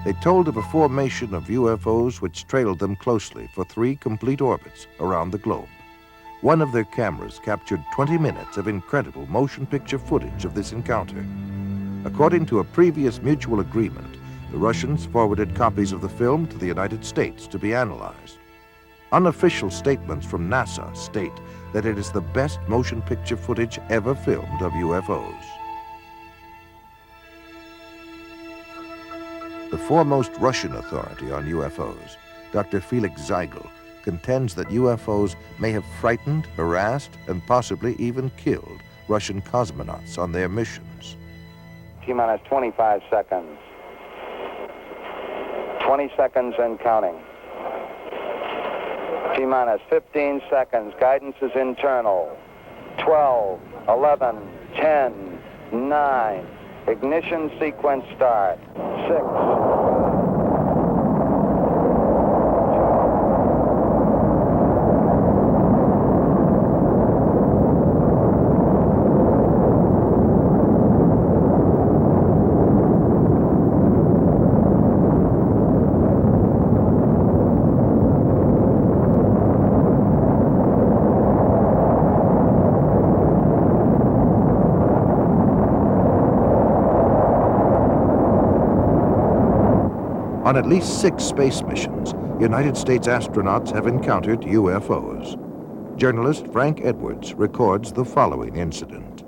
They told of a formation of UFOs which trailed them closely for 3 complete orbits around the globe. One of their cameras captured 20 minutes of incredible motion picture footage of this encounter. According to a previous mutual agreement, the Russians forwarded copies of the film to the United States to be analyzed. Unofficial statements from NASA state that it is the best motion picture footage ever filmed of UFOs. The foremost Russian authority on UFOs, Dr. Felix Zeigel, contends that UFOs may have frightened, harassed, and possibly even killed Russian cosmonauts on their missions. T-minus 25 seconds. 20 seconds and counting. T-minus 15 seconds. Guidance is internal. 12, 11, 10, 9. Ignition sequence start. 6. On at least 6 space missions, United States astronauts have encountered UFOs. Journalist Frank Edwards records the following incident.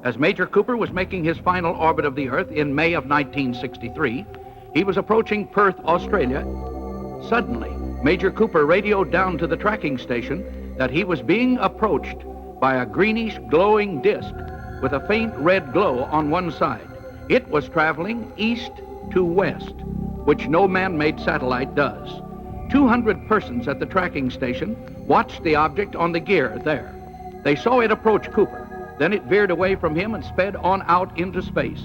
As Major Cooper was making his final orbit of the Earth in May of 1963, he was approaching Perth, Australia. Suddenly, Major Cooper radioed down to the tracking station that he was being approached by a greenish glowing disk with a faint red glow on one side. It was traveling east to west, which no man-made satellite does. 200 persons at the tracking station watched the object on the gear there. They saw it approach Cooper. Then it veered away from him and sped on out into space.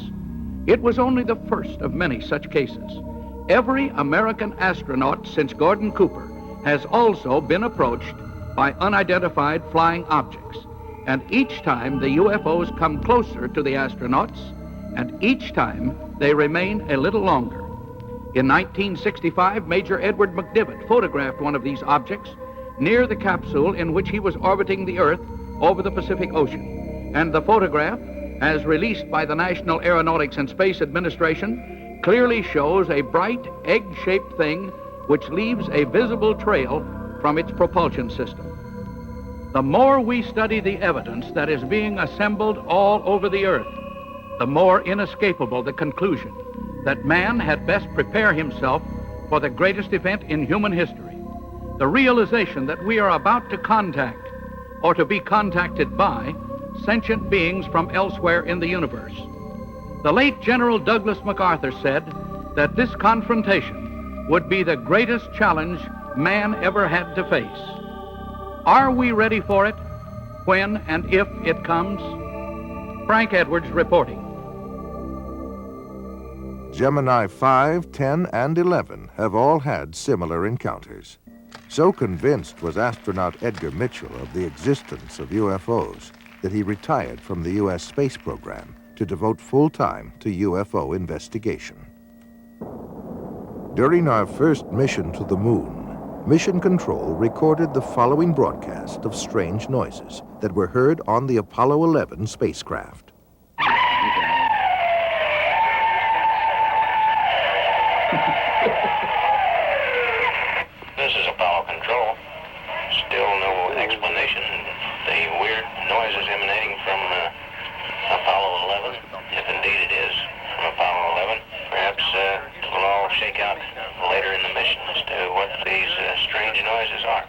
It was only the first of many such cases. Every American astronaut since Gordon Cooper has also been approached by unidentified flying objects. And each time the UFOs come closer to the astronauts, and each time they remain a little longer. In 1965, Major Edward McDivitt photographed one of these objects near the capsule in which he was orbiting the Earth over the Pacific Ocean. And the photograph, as released by the National Aeronautics and Space Administration, clearly shows a bright egg-shaped thing which leaves a visible trail from its propulsion system. The more we study the evidence that is being assembled all over the Earth, the more inescapable the conclusion that man had best prepare himself for the greatest event in human history, the realization that we are about to contact or to be contacted by sentient beings from elsewhere in the universe. The late General Douglas MacArthur said that this confrontation would be the greatest challenge man ever had to face. Are we ready for it when and if it comes? Frank Edwards reporting. Gemini 5, 10, and 11 have all had similar encounters. So convinced was astronaut Edgar Mitchell of the existence of UFOs that he retired from the U.S. space program to devote full time to UFO investigation. During our first mission to the moon, Mission Control recorded the following broadcast of strange noises that were heard on the Apollo 11 spacecraft. This is Apollo Control. Still no explanation. The weird noises emanating from Apollo 11, if indeed it is from Apollo 11. Perhaps we'll all shake out later in the mission as to what these strange noises are.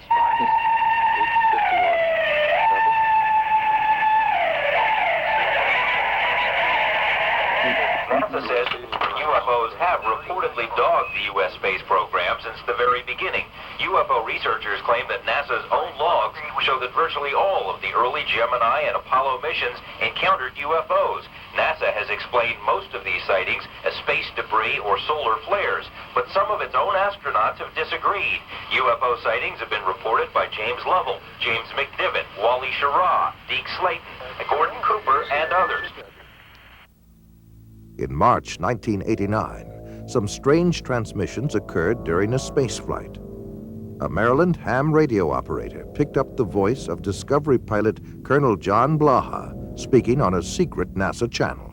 NASA says UFOs have reportedly dogged the U.S. space program since the very beginning. UFO researchers claim that NASA's own logs show that virtually all of the early Gemini and Apollo missions encountered UFOs. NASA has explained most of these sightings as space debris or solar flares, but some of its own astronauts have disagreed. UFO sightings have been reported by James Lovell, James McDivitt, Wally Schirra, Deke Slayton, Gordon Cooper, and others. In March 1989, some strange transmissions occurred during a spaceflight. A Maryland ham radio operator picked up the voice of Discovery pilot Colonel John Blaha speaking on a secret NASA channel.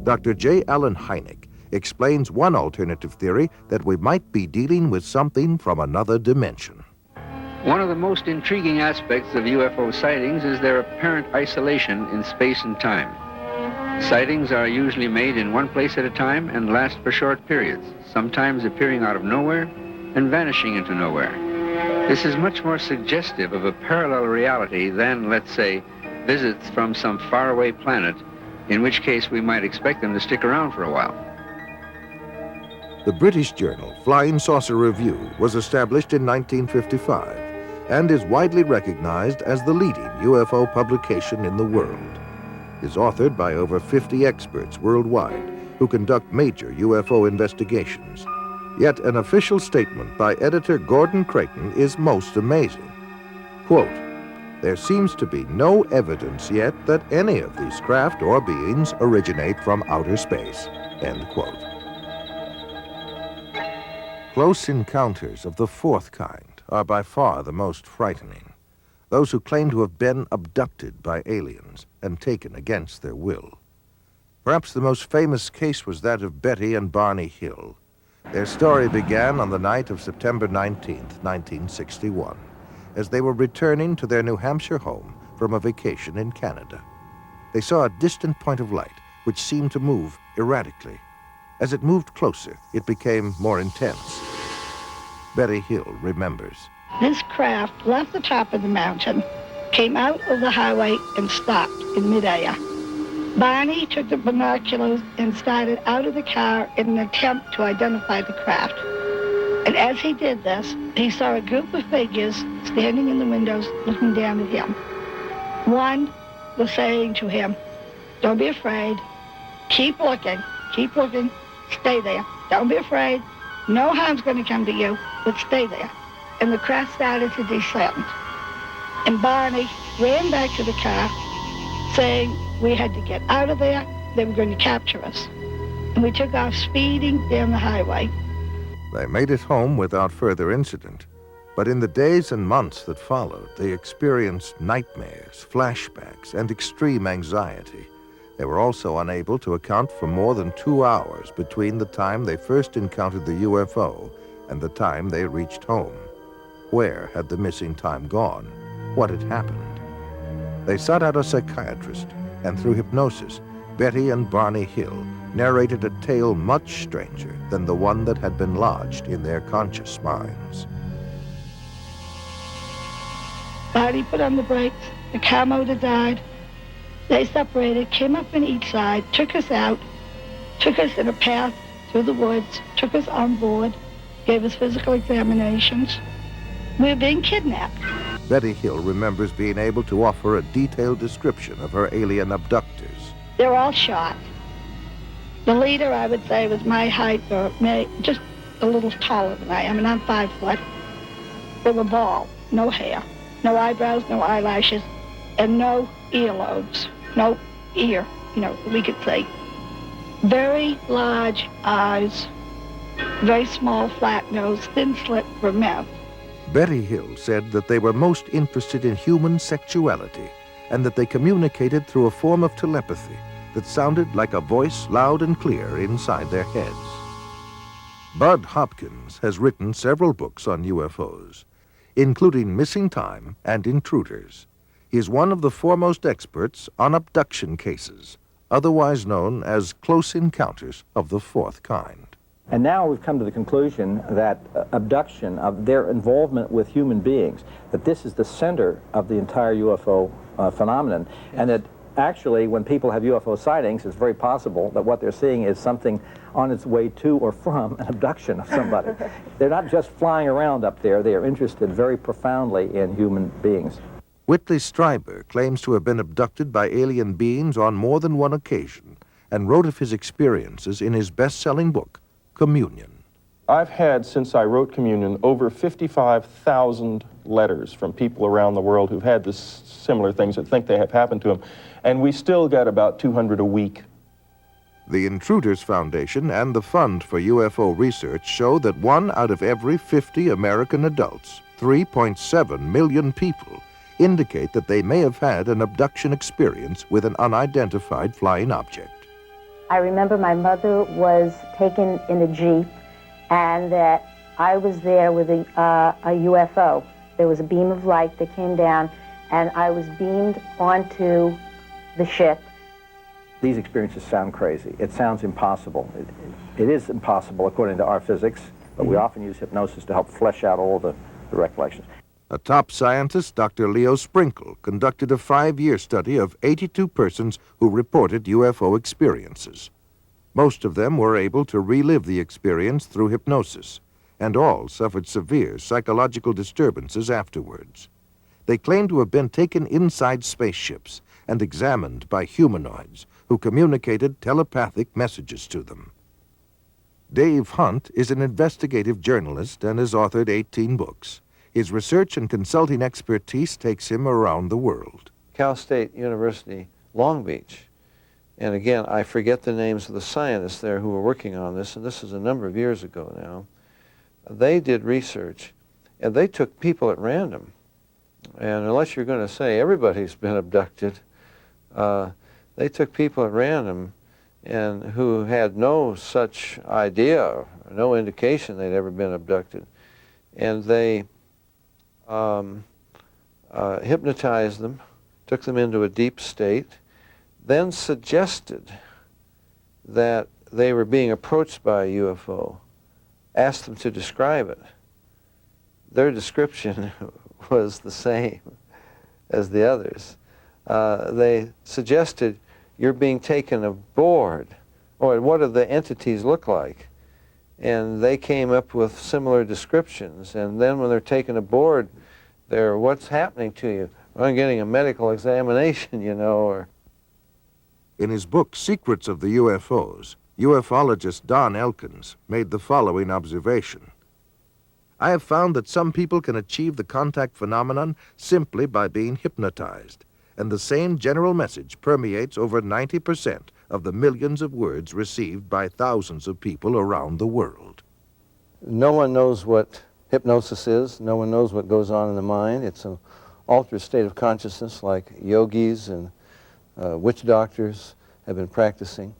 Dr. J. Allen Hynek explains one alternative theory that we might be dealing with something from another dimension. One of the most intriguing aspects of UFO sightings is their apparent isolation in space and time. Sightings are usually made in one place at a time and last for short periods, sometimes appearing out of nowhere and vanishing into nowhere. This is much more suggestive of a parallel reality than, let's say, visits from some faraway planet, in which case we might expect them to stick around for a while. The British journal Flying Saucer Review was established in 1955 and is widely recognized as the leading UFO publication in the world. It is authored by over 50 experts worldwide who conduct major UFO investigations. Yet an official statement by editor Gordon Creighton is most amazing. Quote, "There seems to be no evidence yet that any of these craft or beings originate from outer space." End quote. Close encounters of the fourth kind are by far the most frightening. Those who claim to have been abducted by aliens and taken against their will. Perhaps the most famous case was that of Betty and Barney Hill. Their story began on the night of September 19th, 1961. As they were returning to their New Hampshire home from a vacation in Canada. They saw a distant point of light which seemed to move erratically. As it moved closer, it became more intense. Betty Hill remembers. This craft left the top of the mountain, came out of the highway, and stopped in midair. Barney took the binoculars and started out of the car in an attempt to identify the craft. And as he did this, he saw a group of figures standing in the windows looking down at him. One was saying to him, "Don't be afraid. Keep looking, stay there. Don't be afraid. No harm's going to come to you, but stay there." And the craft started to descend. And Barney ran back to the car, saying we had to get out of there. They were going to capture us. And we took off speeding down the highway. They made it home without further incident, but in the days and months that followed, they experienced nightmares, flashbacks, and extreme anxiety. They were also unable to account for more than 2 hours between the time they first encountered the UFO and the time they reached home. Where had the missing time gone? What had happened? They sought out a psychiatrist, and through hypnosis, Betty and Barney Hill narrated a tale much stranger than the one that had been lodged in their conscious minds. Barney put on the brakes, the car motor died. They separated, came up on each side, took us out, took us in a path through the woods, took us on board, gave us physical examinations. We were being kidnapped. Betty Hill remembers being able to offer a detailed description of her alien abductors. They were all shot. The leader, I would say, was my height, or just a little taller than I am, and I'm 5 foot. They were bald, no hair, no eyebrows, no eyelashes, and no earlobes, no ear, we could say. Very large eyes, very small flat nose, thin slit for mouth. Betty Hill said that they were most interested in human sexuality and that they communicated through a form of telepathy that sounded like a voice loud and clear inside their heads. Bud Hopkins has written several books on UFOs, including Missing Time and Intruders. He is one of the foremost experts on abduction cases, otherwise known as close encounters of the fourth kind. And now we've come to the conclusion that abduction, of their involvement with human beings, that this is the center of the entire UFO phenomenon, and that actually when people have UFO sightings, it's very possible that what they're seeing is something on its way to or from an abduction of somebody. They're not just flying around up there, they are interested very profoundly in human beings. Whitley Strieber claims to have been abducted by alien beings on more than one occasion and wrote of his experiences in his best-selling book, Communion. I've had, since I wrote Communion, over 55,000 letters from people around the world who've had this similar things that think they have happened to them, and we still get about 200 a week. The Intruders Foundation and the Fund for UFO Research show that 1 out of every 50 American adults, 3.7 million people, indicate that they may have had an abduction experience with an unidentified flying object. I remember my mother was taken in a Jeep and that I was there with a UFO. There was a beam of light that came down and I was beamed onto the ship. These experiences sound crazy. It sounds impossible. It is impossible according to our physics, but we often use hypnosis to help flesh out all the recollections. A top scientist, Dr. Leo Sprinkle, conducted a 5-year study of 82 persons who reported UFO experiences. Most of them were able to relive the experience through hypnosis, and all suffered severe psychological disturbances afterwards. They claimed to have been taken inside spaceships and examined by humanoids who communicated telepathic messages to them. Dave Hunt is an investigative journalist and has authored 18 books. His research and consulting expertise takes him around the world. Cal State University, Long Beach. And again, I forget the names of the scientists there who were working on this, and this is a number of years ago now. They did research, and they took people at random. And unless you're going to say everybody's been abducted, they took people at random and who had no such idea, or no indication they'd ever been abducted. And they hypnotized them, took them into a deep state, then suggested that they were being approached by a UFO, asked them to describe it. Their description was the same as the others. They suggested you're being taken aboard. Or what do the entities look like? And they came up with similar descriptions. And then when they're taken aboard, what's happening to you? Well, I'm getting a medical examination, you know, or... In his book, Secrets of the UFOs, ufologist Don Elkins made the following observation. I have found that some people can achieve the contact phenomenon simply by being hypnotized, and the same general message permeates over 90% of the millions of words received by thousands of people around the world. No one knows what hypnosis is. No one knows what goes on in the mind. It's an altered state of consciousness like yogis and witch doctors have been practicing.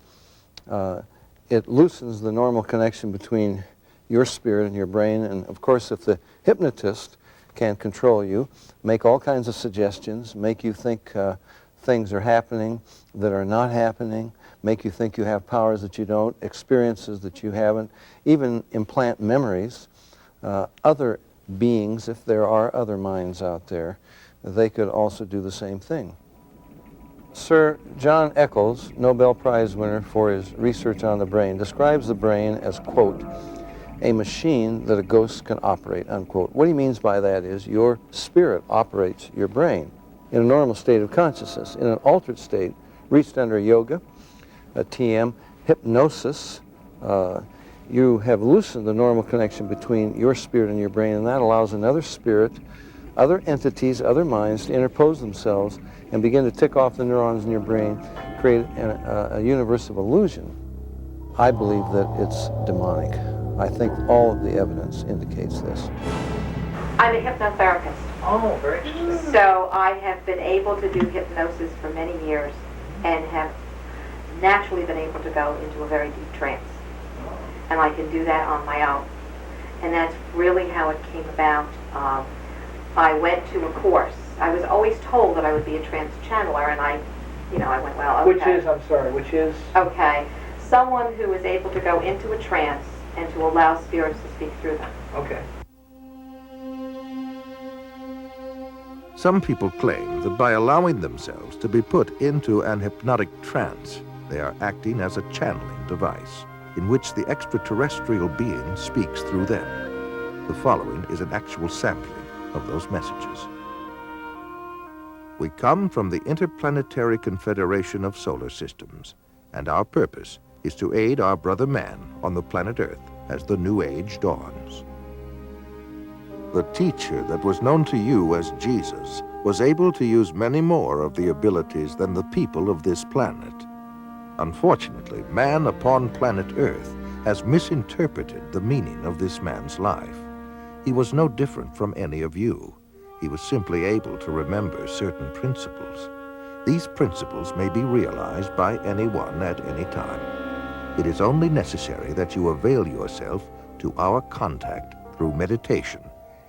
It loosens the normal connection between your spirit and your brain, and of course if the hypnotist can control you, make all kinds of suggestions, make you think things are happening that are not happening, make you think you have powers that you don't, experiences that you haven't, even implant memories. Other beings, if there are other minds out there, they could also do the same thing. Sir John Eccles, Nobel Prize winner for his research on the brain, describes the brain as, quote, a machine that a ghost can operate, unquote. What he means by that is your spirit operates your brain in a normal state of consciousness. In an altered state, reached under yoga, a TM, hypnosis, you have loosened the normal connection between your spirit and your brain, and that allows another spirit, other entities, other minds to interpose themselves and begin to tick off the neurons in your brain, create a universe of illusion. I believe that it's demonic. I think all of the evidence indicates this. I'm a hypnotherapist. Oh, very interesting. So I have been able to do hypnosis for many years and have naturally been able to go into a very deep trance. And I can do that on my own. And that's really how it came about. I went to a course. I was always told that I would be a trance channeler, and I went, well, okay. Which is, I'm sorry, which is? Okay. Someone who is able to go into a trance and to allow spirits to speak through them. Okay. Some people claim that by allowing themselves to be put into an hypnotic trance, they are acting as a channeling device in which the extraterrestrial being speaks through them. The following is an actual sampling of those messages. We come from the Interplanetary Confederation of Solar Systems, and our purpose is to aid our brother man on the planet Earth as the new age dawns. The teacher that was known to you as Jesus was able to use many more of the abilities than the people of this planet. Unfortunately, man upon planet Earth has misinterpreted the meaning of this man's life. He was no different from any of you. He was simply able to remember certain principles. These principles may be realized by anyone at any time. It is only necessary that you avail yourself to our contact through meditation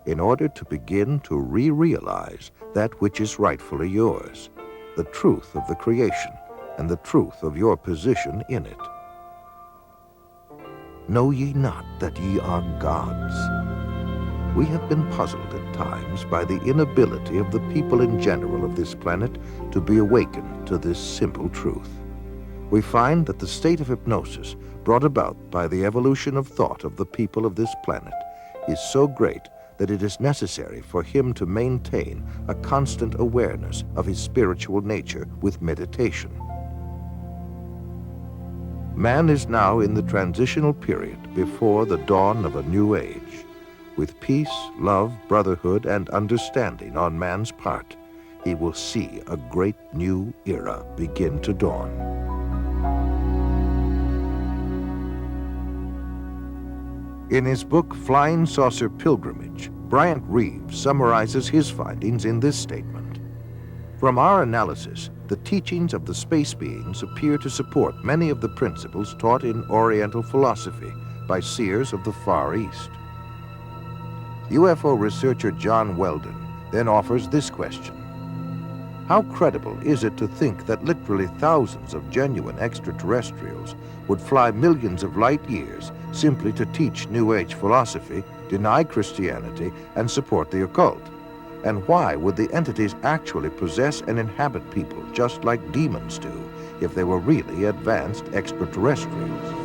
in order to begin to re-realize that which is rightfully yours, the truth of the creation and the truth of your position in it. Know ye not that ye are gods? We have been puzzled at times by the inability of the people in general of this planet to be awakened to this simple truth. We find that the state of hypnosis brought about by the evolution of thought of the people of this planet is so great that it is necessary for him to maintain a constant awareness of his spiritual nature with meditation. Man is now in the transitional period before the dawn of a new age. With peace, love, brotherhood, and understanding on man's part, he will see a great new era begin to dawn. In his book, Flying Saucer Pilgrimage, Bryant Reeves summarizes his findings in this statement. From our analysis, the teachings of the space beings appear to support many of the principles taught in Oriental philosophy by seers of the Far East. UFO researcher John Weldon then offers this question. How credible is it to think that literally thousands of genuine extraterrestrials would fly millions of light years simply to teach New Age philosophy, deny Christianity, and support the occult? And why would the entities actually possess and inhabit people just like demons do, if they were really advanced extraterrestrials.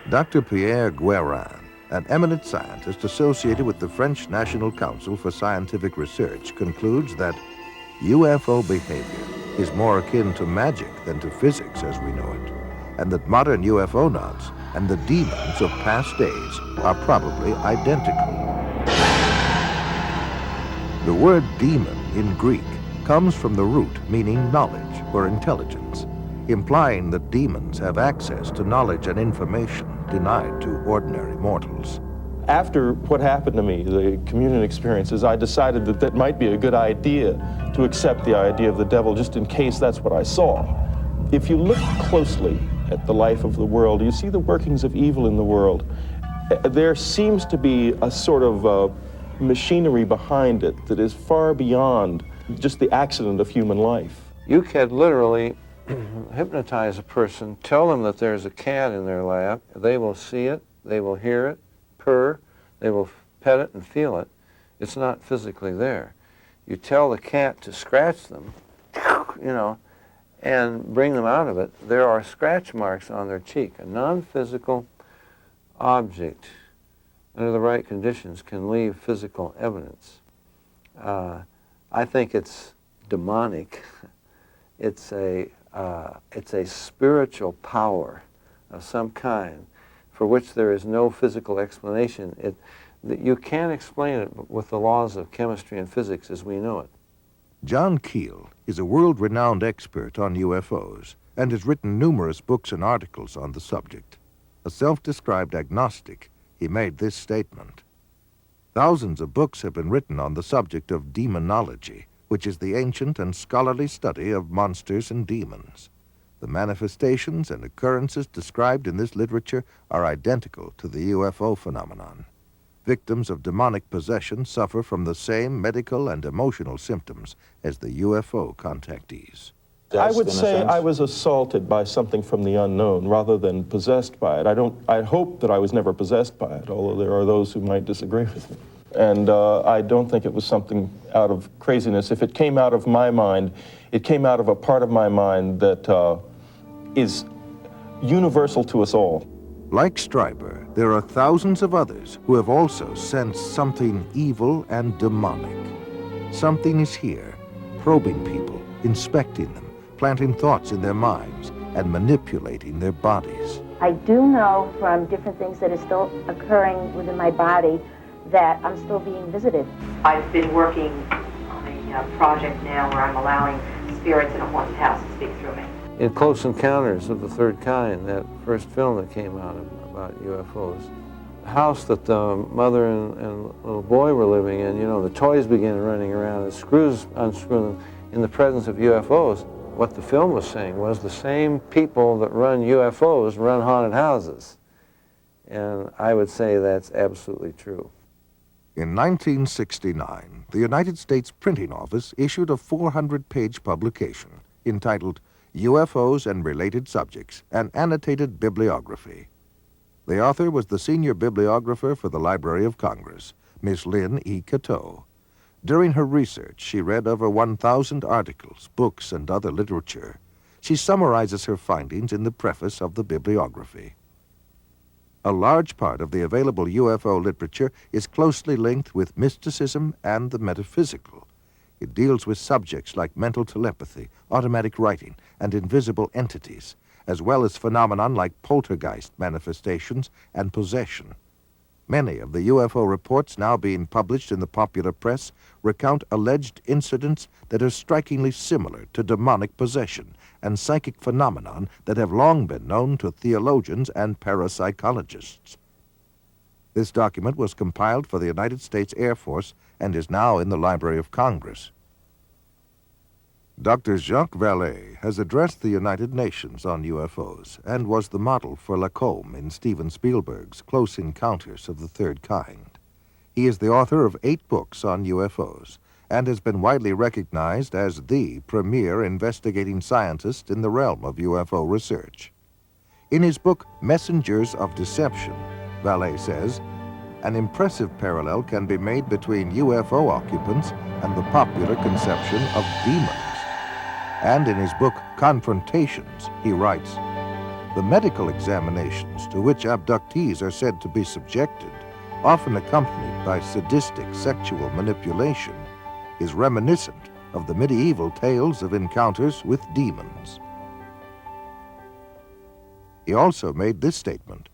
Dr. Pierre Guérin, an eminent scientist associated with the French National Council for Scientific Research, concludes that UFO behavior is more akin to magic than to physics as we know it, and that modern UFOnauts and the demons of past days are probably identical. The word demon in Greek comes from the root meaning knowledge or intelligence, implying that demons have access to knowledge and information denied to ordinary mortals. After what happened to me, the communion experiences, I decided that that might be a good idea to accept the idea of the devil just in case that's what I saw. If you look closely at the life of the world, you see the workings of evil in the world. There seems to be a sort of machinery behind it that is far beyond just the accident of human life. You can literally hypnotize a person, tell them that there's a cat in their lap, they will see it, they will hear it, purr, they will pet it and feel it. It's not physically there. You tell the cat to scratch them, you know, and bring them out of it. There are scratch marks on their cheek. A non-physical object, under the right conditions, can leave physical evidence. I think it's demonic. It's a spiritual power of some kind for which there is no physical explanation. You can't explain it with the laws of chemistry and physics as we know it. John Keel is a world-renowned expert on UFOs and has written numerous books and articles on the subject. A self-described agnostic, he made this statement: "Thousands of books have been written on the subject of demonology, which is the ancient and scholarly study of monsters and demons. The manifestations and occurrences described in this literature are identical to the UFO phenomenon. Victims of demonic possession suffer from the same medical and emotional symptoms as the UFO contactees." I would say I was assaulted by something from the unknown rather than possessed by it. I hope that I was never possessed by it, although there are those who might disagree with me. And I don't think it was something out of craziness. If it came out of my mind, it came out of a part of my mind that is universal to us all. Like Stryper, there are thousands of others who have also sensed something evil and demonic. Something is here, probing people, inspecting them, planting thoughts in their minds, and manipulating their bodies. I do know from different things that are still occurring within my body that I'm still being visited. I've been working on a project now where I'm allowing spirits in a haunted house to speak through me. In Close Encounters of the Third Kind, that first film that came out about UFOs, the house that the mother and little boy were living in, you know, the toys began running around, the screws unscrewing in the presence of UFOs. What the film was saying was the same people that run UFOs run haunted houses. And I would say that's absolutely true. In 1969, the United States Printing Office issued a 400-page publication entitled UFOs and Related Subjects, an Annotated Bibliography. The author was the senior bibliographer for the Library of Congress, Miss Lynn E. Cateau. During her research, she read over 1,000 articles, books, and other literature. She summarizes her findings in the preface of the bibliography. A large part of the available UFO literature is closely linked with mysticism and the metaphysical. It deals with subjects like mental telepathy, automatic writing, and invisible entities, as well as phenomena like poltergeist manifestations and possession. Many of the UFO reports now being published in the popular press recount alleged incidents that are strikingly similar to demonic possession and psychic phenomenon that have long been known to theologians and parapsychologists. This document was compiled for the United States Air Force and is now in the Library of Congress. Dr. Jacques Vallée has addressed the United Nations on UFOs and was the model for Lacombe in Steven Spielberg's Close Encounters of the Third Kind. He is the author of 8 books on UFOs and has been widely recognized as the premier investigating scientist in the realm of UFO research. In his book, Messengers of Deception, Vallée says, an impressive parallel can be made between UFO occupants and the popular conception of demons. And in his book, Confrontations, he writes, "The medical examinations to which abductees are said to be subjected, often accompanied by sadistic sexual manipulation, is reminiscent of the medieval tales of encounters with demons." He also made this statement,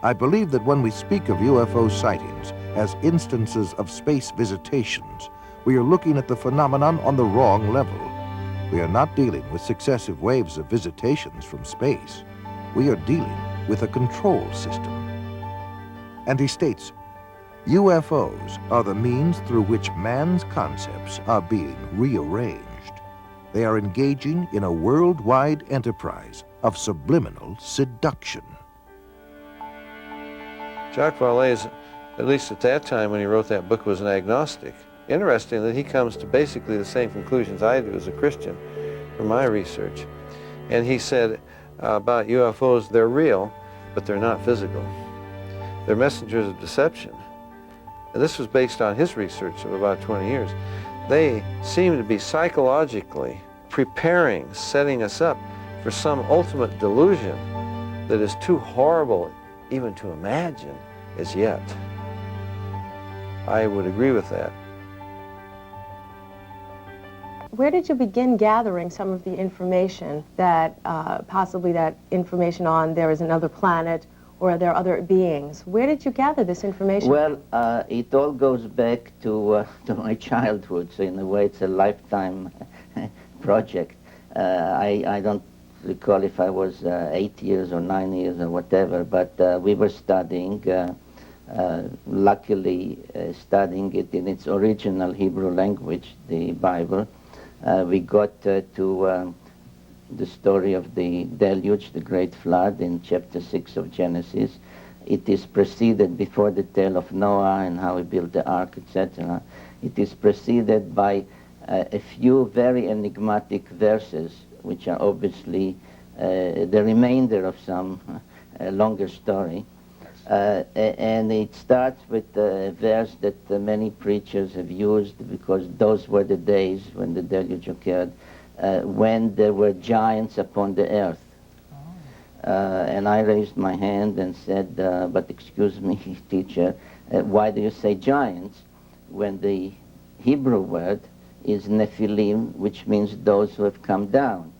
"I believe that when we speak of UFO sightings as instances of space visitations, we are looking at the phenomenon on the wrong level. We are not dealing with successive waves of visitations from space. We are dealing with a control system." And he states, "UFOs are the means through which man's concepts are being rearranged. They are engaging in a worldwide enterprise of subliminal seduction." Jacques Vallée, at least at that time when he wrote that book, was an agnostic. Interesting that he comes to basically the same conclusions I do as a Christian from my research. And he said about UFOs, they're real, but they're not physical. They're messengers of deception. And this was based on his research of about 20 years. They seem to be psychologically preparing, setting us up for some ultimate delusion that is too horrible even to imagine as yet. I would agree with that. Where did you begin gathering some of the information that possibly that information on there is another planet or there are other beings? Where did you gather this information? Well, it all goes back to my childhood, so in a way it's a lifetime project. I don't recall if I was 8 years or 9 years or whatever, but we were studying, luckily studying it in its original Hebrew language, the Bible. We got to the story of the deluge, the great flood in chapter 6 of Genesis. It is preceded, before the tale of Noah and how he built the ark, etc. It is preceded by a few very enigmatic verses, which are obviously the remainder of some longer story. And it starts with a verse that many preachers have used, because those were the days when the deluge occurred, when there were giants upon the earth. And I raised my hand and said, but excuse me, teacher, why do you say giants when the Hebrew word is Nephilim, which means those who have come down?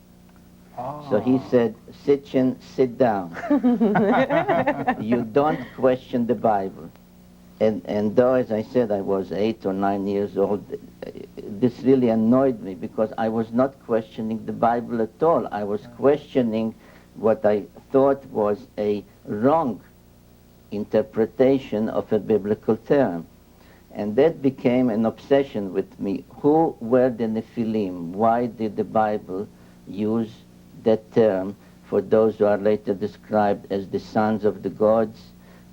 So he said, Sitchin, sit down. You don't question the Bible. And though, as I said, I was 8 or 9 years old, this really annoyed me, because I was not questioning the Bible at all. I was questioning what I thought was a wrong interpretation of a biblical term. And that became an obsession with me. Who were the Nephilim? Why did the Bible use that term for those who are later described as the sons of the gods,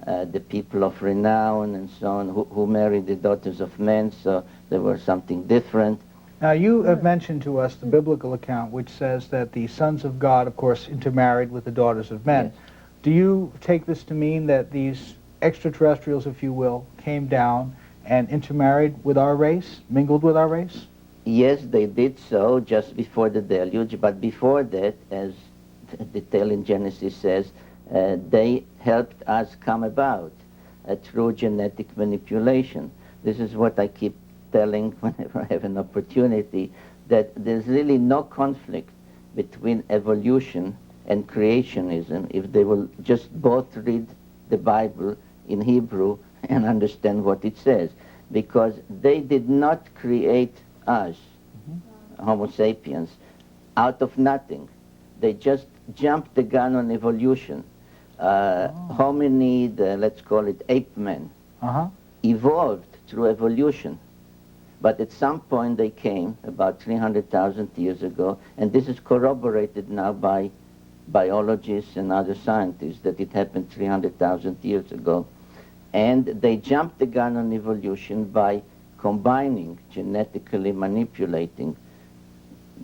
the people of renown and so on, who married the daughters of men, so they were something different. Now, you have mentioned to us the biblical account, which says that the sons of God, of course, intermarried with the daughters of men. Yes. Do you take this to mean that these extraterrestrials, if you will, came down and intermarried with our race, mingled with our race? Yes, they did so just before the deluge, but before that, as the tale in Genesis says, they helped us come about through genetic manipulation. This is what I keep telling whenever I have an opportunity, that there's really no conflict between evolution and creationism if they will just both read the Bible in Hebrew and understand what it says. Because they did not create us, Homo sapiens, out of nothing. They just jumped the gun on evolution. Hominid, let's call it ape men, evolved through evolution. But at some point they came, about 300,000 years ago, and this is corroborated now by biologists and other scientists, that it happened 300,000 years ago. And they jumped the gun on evolution by combining, genetically manipulating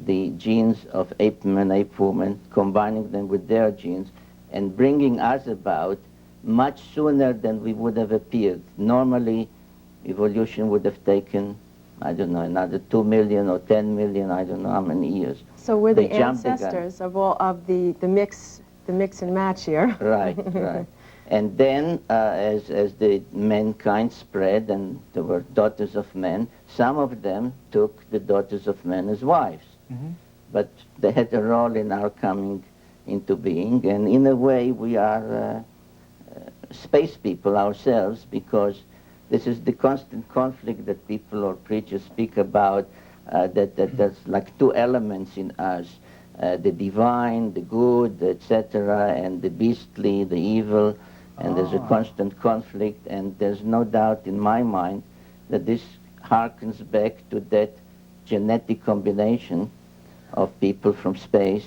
the genes of ape men, ape women, combining them with their genes, and bringing us about much sooner than we would have appeared. Normally, evolution would have taken I don't know, another 2 million or 10 million, I don't know how many years. So we're the They jumped the gun. ancestors of all of the mix and match here. Right, right. And then, as the mankind spread and there were daughters of men, some of them took the daughters of men as wives. But they had a role in our coming into being, and in a way we are space people ourselves, because this is the constant conflict that people or preachers speak about, that there's like two elements in us, the divine, the good, etc., and the beastly, the evil, and there's a constant conflict, and there's no doubt in my mind that this harkens back to that genetic combination of people from space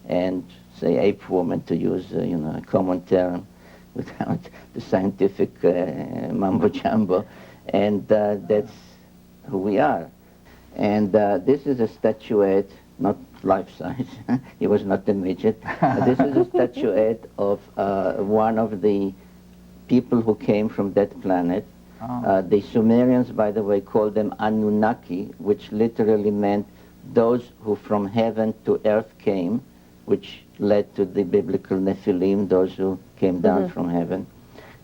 and, say, ape woman, to use a common term without the scientific mumbo-jumbo, and that's who we are. And this is a statuette, not life-size. He was not a midget. This is a statuette of one of the people who came from that planet. The Sumerians, by the way, called them Anunnaki, which literally meant those who from heaven to earth came, which led to the biblical Nephilim, those who came down from heaven.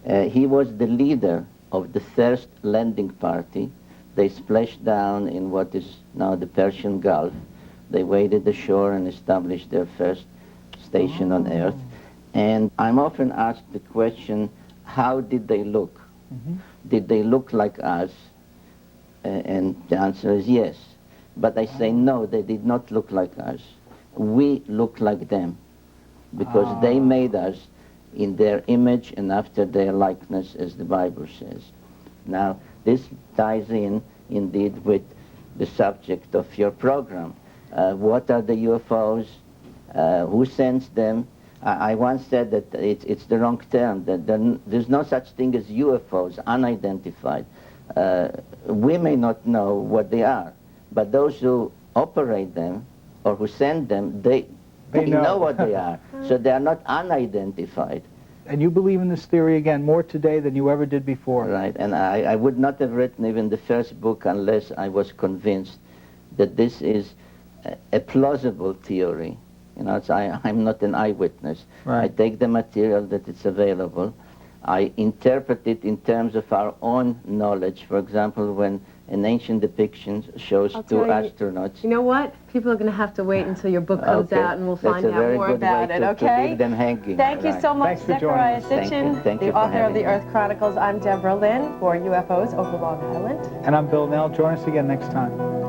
He was the leader of the first landing party. They splashed down in what is now the Persian Gulf. They waded ashore and established their first station on Earth. And I'm often asked the question, how did they look? Did they look like us? And the answer is yes. But I say no, they did not look like us. We look like them, because they made us in their image and after their likeness, as the Bible says. Now, this ties in, indeed, with the subject of your program. What are the UFOs? Who sends them? I once said that it's the wrong term, that there's no such thing as UFOs, unidentified. We may not know what they are, but those who operate them or who send them, they know what they are. So they are not unidentified. And you believe in this theory, again, more today than you ever did before. Right, and I would not have written even the first book unless I was convinced that this is a plausible theory. You know, I'm not an eyewitness. Right. I take the material that is available. I interpret it in terms of our own knowledge. For example, when an ancient depiction shows two astronauts. You know what? People are going to have to wait until your book comes out, and we'll find out more about it, okay? To leave them hanging. Thank you so much, Zechariah Sitchin, the author of The Earth Chronicles. I'm Deborah Lynn for UFOs over Long Island. And I'm Bill Nell. Join us again next time.